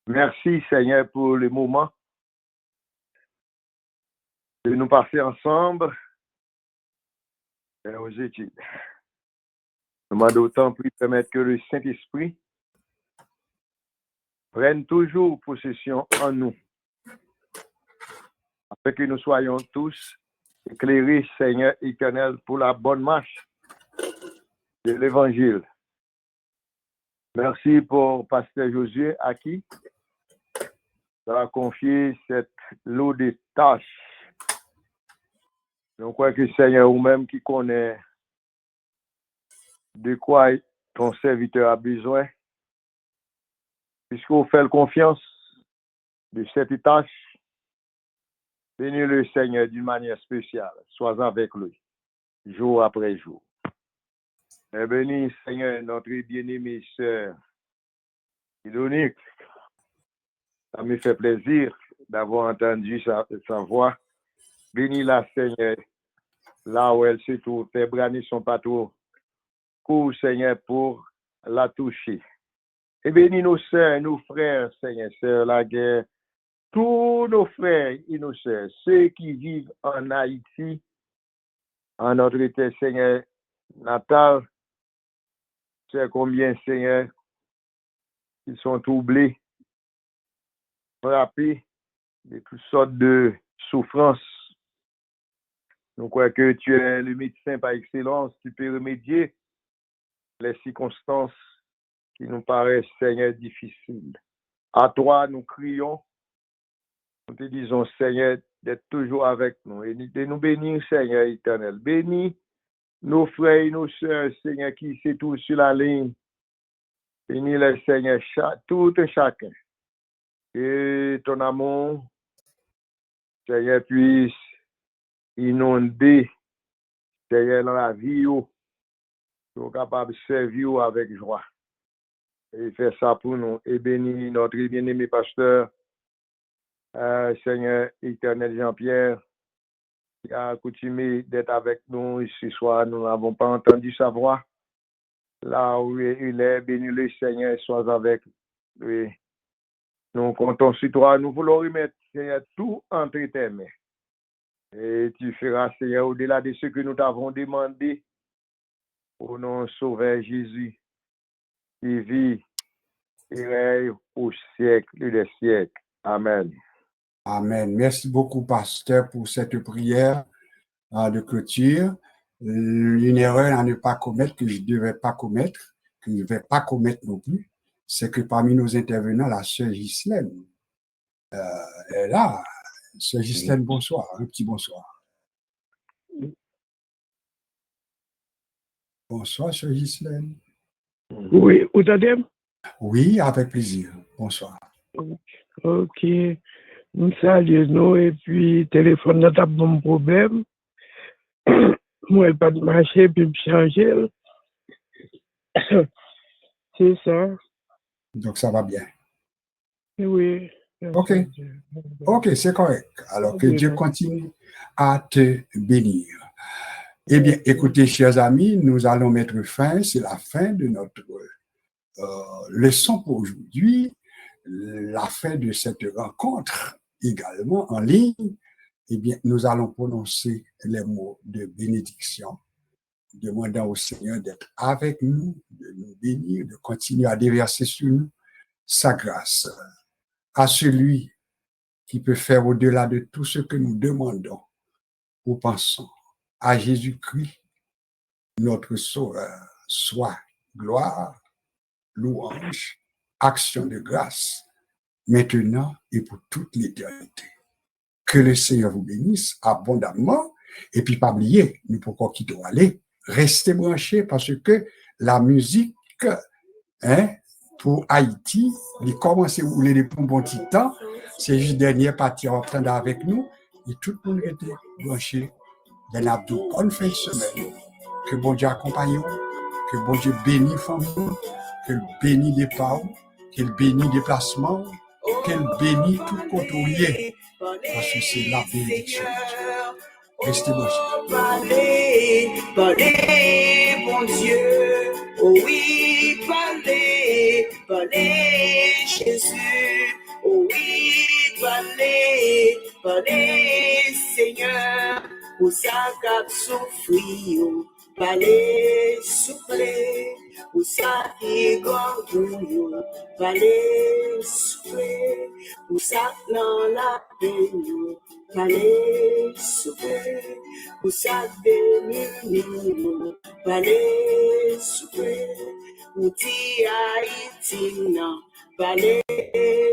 Merci, Seigneur, pour le moment de nous passer ensemble aux études. Nous demandons d'autant plus permettre que le Saint-Esprit prenne toujours possession en nous, afin que nous soyons tous éclairés, Seigneur éternel, pour la bonne marche de l'Évangile. Merci pour Pasteur Josué, à qui tu as confié cette lot de tâches. Je crois que Seigneur, ou même qui connaît de quoi ton serviteur a besoin, puisqu'on fait confiance de cette tâche, bénis le Seigneur d'une manière spéciale. Sois avec lui, jour après jour. Et bénis, Seigneur, notre bien-aimée sœur Idonique. Ça me fait plaisir d'avoir entendu sa voix. Bénis-la, Seigneur, là où elle se trouve. Tes bras ne sont pas trop courts, Seigneur, pour la toucher. Et bénis nos sœurs, nos frères, Seigneur, sœurs, la guerre, tous nos frères et nos sœurs, ceux qui vivent en Haïti, en notre terre, Seigneur, natal. C'est combien, Seigneur, ils sont troublés, frappés de toutes sortes de souffrances. Nous croyons que tu es le médecin par excellence, tu peux remédier les circonstances qui nous paraissent, Seigneur, difficiles. À toi, nous crions, nous te disons, Seigneur, d'être toujours avec nous et de nous bénir, Seigneur éternel. Bénis nos frères et nos sœurs, Seigneur, qui se trouvent sur la ligne. Bénis les Seigneur, tout et chacun. Que ton amour, Seigneur, puisse inonder, Seigneur, dans la vie, nous sommes capables de servir avec joie. Et faire ça pour nous. Et bénis notre bien-aimé pasteur, Seigneur éternel Jean-Pierre, qui a accoutumé d'être avec nous ce soir. Nous n'avons pas entendu sa voix. Là où il est, bénis le Seigneur, sois avec lui. Nous comptons sur toi. Nous voulons remettre, Seigneur, tout entre tes mains. Et tu feras, Seigneur, au-delà de ce que nous t'avons demandé, au nom de Sauveur Jésus, qui vit et règne au siècle des siècles. Amen. Amen. Merci beaucoup, pasteur, pour cette prière de clôture. Une erreur à ne pas commettre, que je ne devais pas commettre, que je ne vais pas commettre non plus, c'est que parmi nos intervenants, la sœur Ghislaine est là. Sœur Ghislaine, bonsoir. Un petit bonsoir. Bonsoir, sœur Ghislaine. Oui, vous entendez? Oui, avec plaisir. Bonsoir. Ok. Nous saluons et puis téléphone n'a pas de problème. Moi, elle pas de marché puis changer. C'est ça. Donc, ça va bien. Oui. OK. OK, c'est correct. Alors, que Dieu continue à te bénir. Eh bien, écoutez, chers amis, nous allons mettre fin, c'est la fin de notre leçon pour aujourd'hui, la fin de cette rencontre également en ligne. Eh bien, nous allons prononcer les mots de bénédiction, demandant au Seigneur d'être avec nous, de nous bénir, de continuer à déverser sur nous sa grâce. À celui qui peut faire au-delà de tout ce que nous demandons ou pensons, à Jésus-Christ, notre Sauveur, soit gloire, louange, action de grâce, maintenant et pour toute l'éternité. Que le Seigneur vous bénisse abondamment. Et puis, pas oublier, nous pourquoi quitter aller, restez branchés parce que la musique, pour Haïti, il commence à rouler depuis un bon petit temps. C'est juste dernière partie à entendre avec nous. Et tout le monde était branché. Ben Abdou, bonne fin de semaine. Que bon Dieu accompagne, que bon Dieu bénisse famille, qu'il bénisse les parents, qu'il bénisse les déplacements, qu'il bénisse tout côté, parce que c'est la bénédiction. Restez branchés. Parlez, parlez, bon Dieu. Oh oui, parlez, parlez, Jésus. Oh oui, parlez, parlez, Seigneur. Pour ça qu'a souffrir, parlez, soufflez. Pour ça qui gardouille, parlez, soufflez. Pour ça dans la peine, parlez, soufflez. Pour ça démunis, parlez, soufflez. Pour dire Haïti, non, parlez,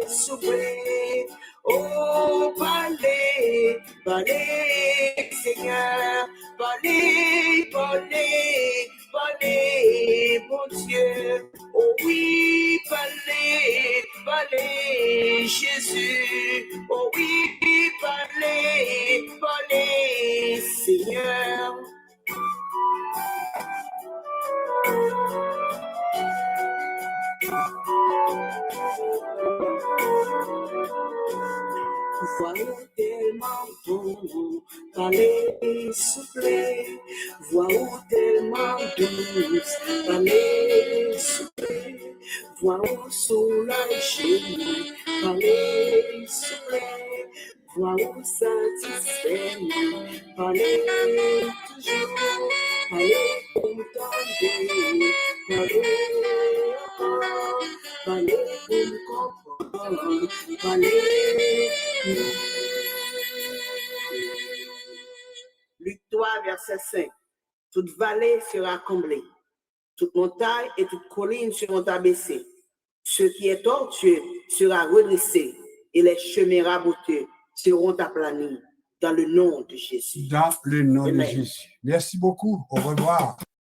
soufflez. Oh, parlez, parlez, Seigneur, parlez, parlez, parlez, bon Dieu. Oh oui, parlez, parlez, Jésus. Oh oui, parlez, parlez, Seigneur. Voix tellement bon, parler souffler. Voix tellement douce, parler souffler. Voix soulagée, parler souffler. Voix satisfaite, parler toujours. Parler contenter, parler pour comprendre, parler. Luc 3, verset 5. Toute vallée sera comblée, toute montagne et toute colline seront abaissées. Ce qui est tortueux sera redressé et les chemins raboteux seront aplanis dans le nom de Jésus. Dans le nom Amen. de Jésus. Merci beaucoup. Au revoir.